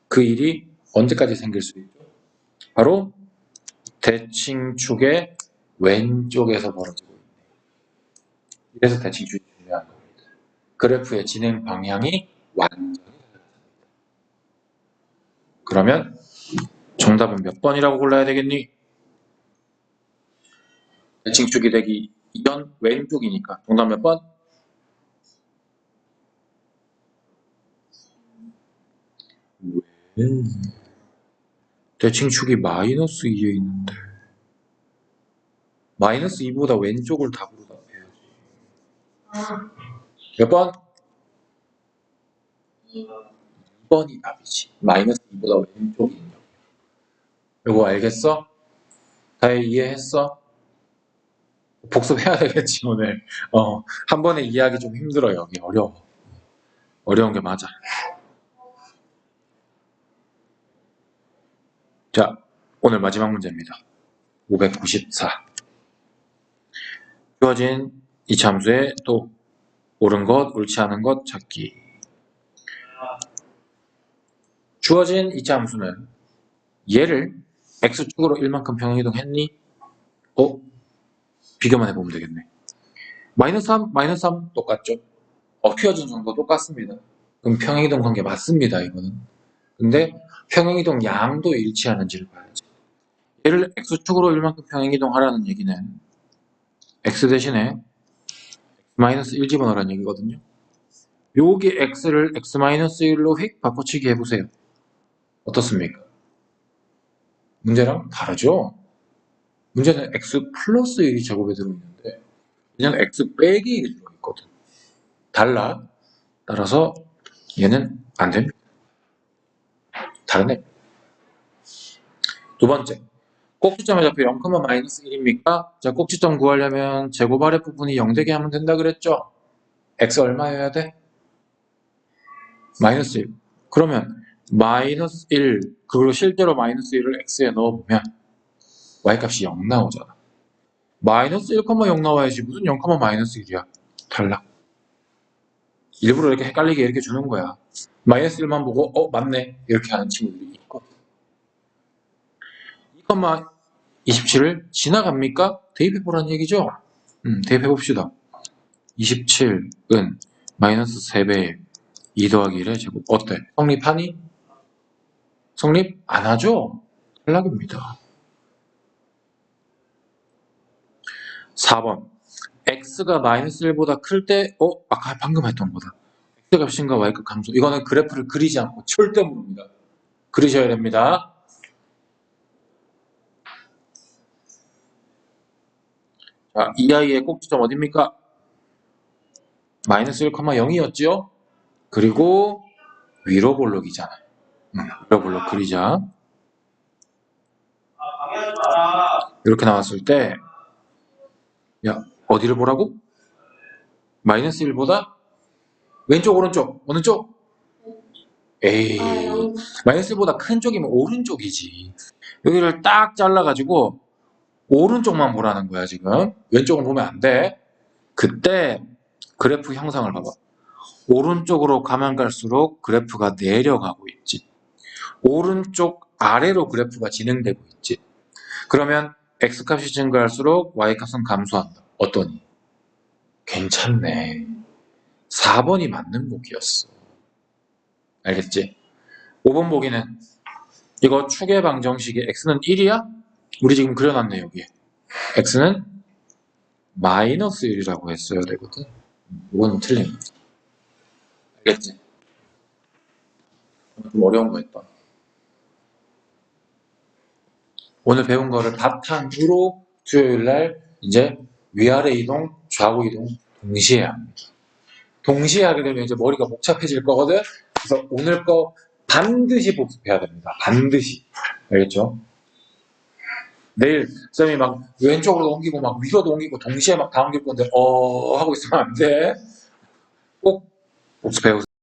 그 일이 언제까지 생길 수 있죠? 바로 대칭축의 왼쪽에서 벌어지고 있네. 이래서 대칭축이 중요한 겁니다. 그래프의 진행 방향이 완전히 달라집니다. 그러면 정답은 몇 번이라고 골라야 되겠니? 대칭축이 되기 이전 왼쪽이니까 정답 몇 번? 왜? 대칭축이 마이너스 2에 있는데 마이너스 2보다 왼쪽을 답으로 답해야지. 아, 몇 번? 이거 2번이 답이지. 마이너스 2보다 왼쪽이 있냐. 이거 알겠어? 다 이해했어? 복습해야 되겠지 오늘. 한 번에 이해하기 좀 힘들어. 여기 어려워. 어려운 게 맞아. 자, 오늘 마지막 문제입니다. 594. 주어진 이차 함수의 또 옳은 것, 옳지 않은 것 찾기. 주어진 이차 함수는 얘를 x축으로 1만큼 평행이동했니? 비교만 해보면 되겠네. 마이너스 3, 마이너스 3 똑같죠? 휘어진 정도 똑같습니다. 그럼 평행이동 관계 맞습니다, 이거는. 근데 평행이동 양도 일치하는지를 봐야지. 얘를 x축으로 1만큼 평행이동하라는 얘기는 x 대신에 x-1 집어넣으라는 얘기거든요. 여기 x를 x-1로 휙 바꿔치기 해보세요. 어떻습니까? 문제랑 다르죠? 문제는 x 플러스 1이 제곱에 들어있는데 얘는 x 빼기 1이 들어있거든. 달라. 따라서 얘는 안 됩니다. 다르네. 두 번째, 꼭지점에 잡혀 0,-1입니까? 자, 꼭지점 구하려면 제곱 아래 부분이 0 되게 하면 된다 그랬죠? x 얼마여야 돼? 마이너스 1. 그러면 마이너스 1, 그걸로 실제로 마이너스 1을 x에 넣어보면 y값이 0 나오잖아. 마이너스 1,0 나와야지 무슨 0,-1이야. 달라. 일부러 이렇게 헷갈리게 이렇게 주는 거야. 마이너스 1만 보고 맞네 이렇게 하는 친구들이 있거든. 2,27을 지나갑니까? 대입해보라는 얘기죠? 대입해봅시다. 27은 마이너스 3배에 2 더하기 1의 제곱. 어때? 성립하니? 성립 안 하죠? 탈락입니다. 4번. x가 마이너스 1보다 클 때, 아까 방금 했던 거다. x값인가 y값 감소. 이거는 그래프를 그리지 않고 절대 모릅니다. 그리셔야 됩니다. 자, 이 아이의 꼭지점 어딥니까? 마이너스 1,0이었죠? 그리고 위로 볼록이잖아. 위로 볼록 그리자. 이렇게 나왔을 때, 야, 어디를 보라고? 마이너스 1보다 왼쪽, 오른쪽, 어느 쪽? 에이, 마이너스 1보다 큰 쪽이면 오른쪽이지. 여기를 딱 잘라가지고 오른쪽만 보라는 거야, 지금. 왼쪽은 보면 안 돼. 그때 그래프 형상을 봐봐. 오른쪽으로 가면 갈수록 그래프가 내려가고 있지. 오른쪽 아래로 그래프가 진행되고 있지. 그러면 x값이 증가할수록 y값은 감소한다. 어떠니? 괜찮네. 4번이 맞는 보기였어. 알겠지? 5번 보기는 이거 축의 방정식에 x는 1이야? 우리 지금 그려놨네 여기에. x는 마이너스 1이라고 했어야 되거든. 이건 틀린 거지. 알겠지? 좀 어려운 거 했다. 오늘 배운 거를 바탕으로 수요일 날 이제 위아래 이동, 좌우 이동 동시에 합니다. 동시에 하게 되면 이제 머리가 복잡해질 거거든. 그래서 오늘 거 반드시 복습해야 됩니다. 반드시. 알겠죠? 내일 쌤이 막 왼쪽으로 옮기고 막 위로도 옮기고 동시에 막 다 옮길 건데 하고 있으면 안 돼. 꼭 복습해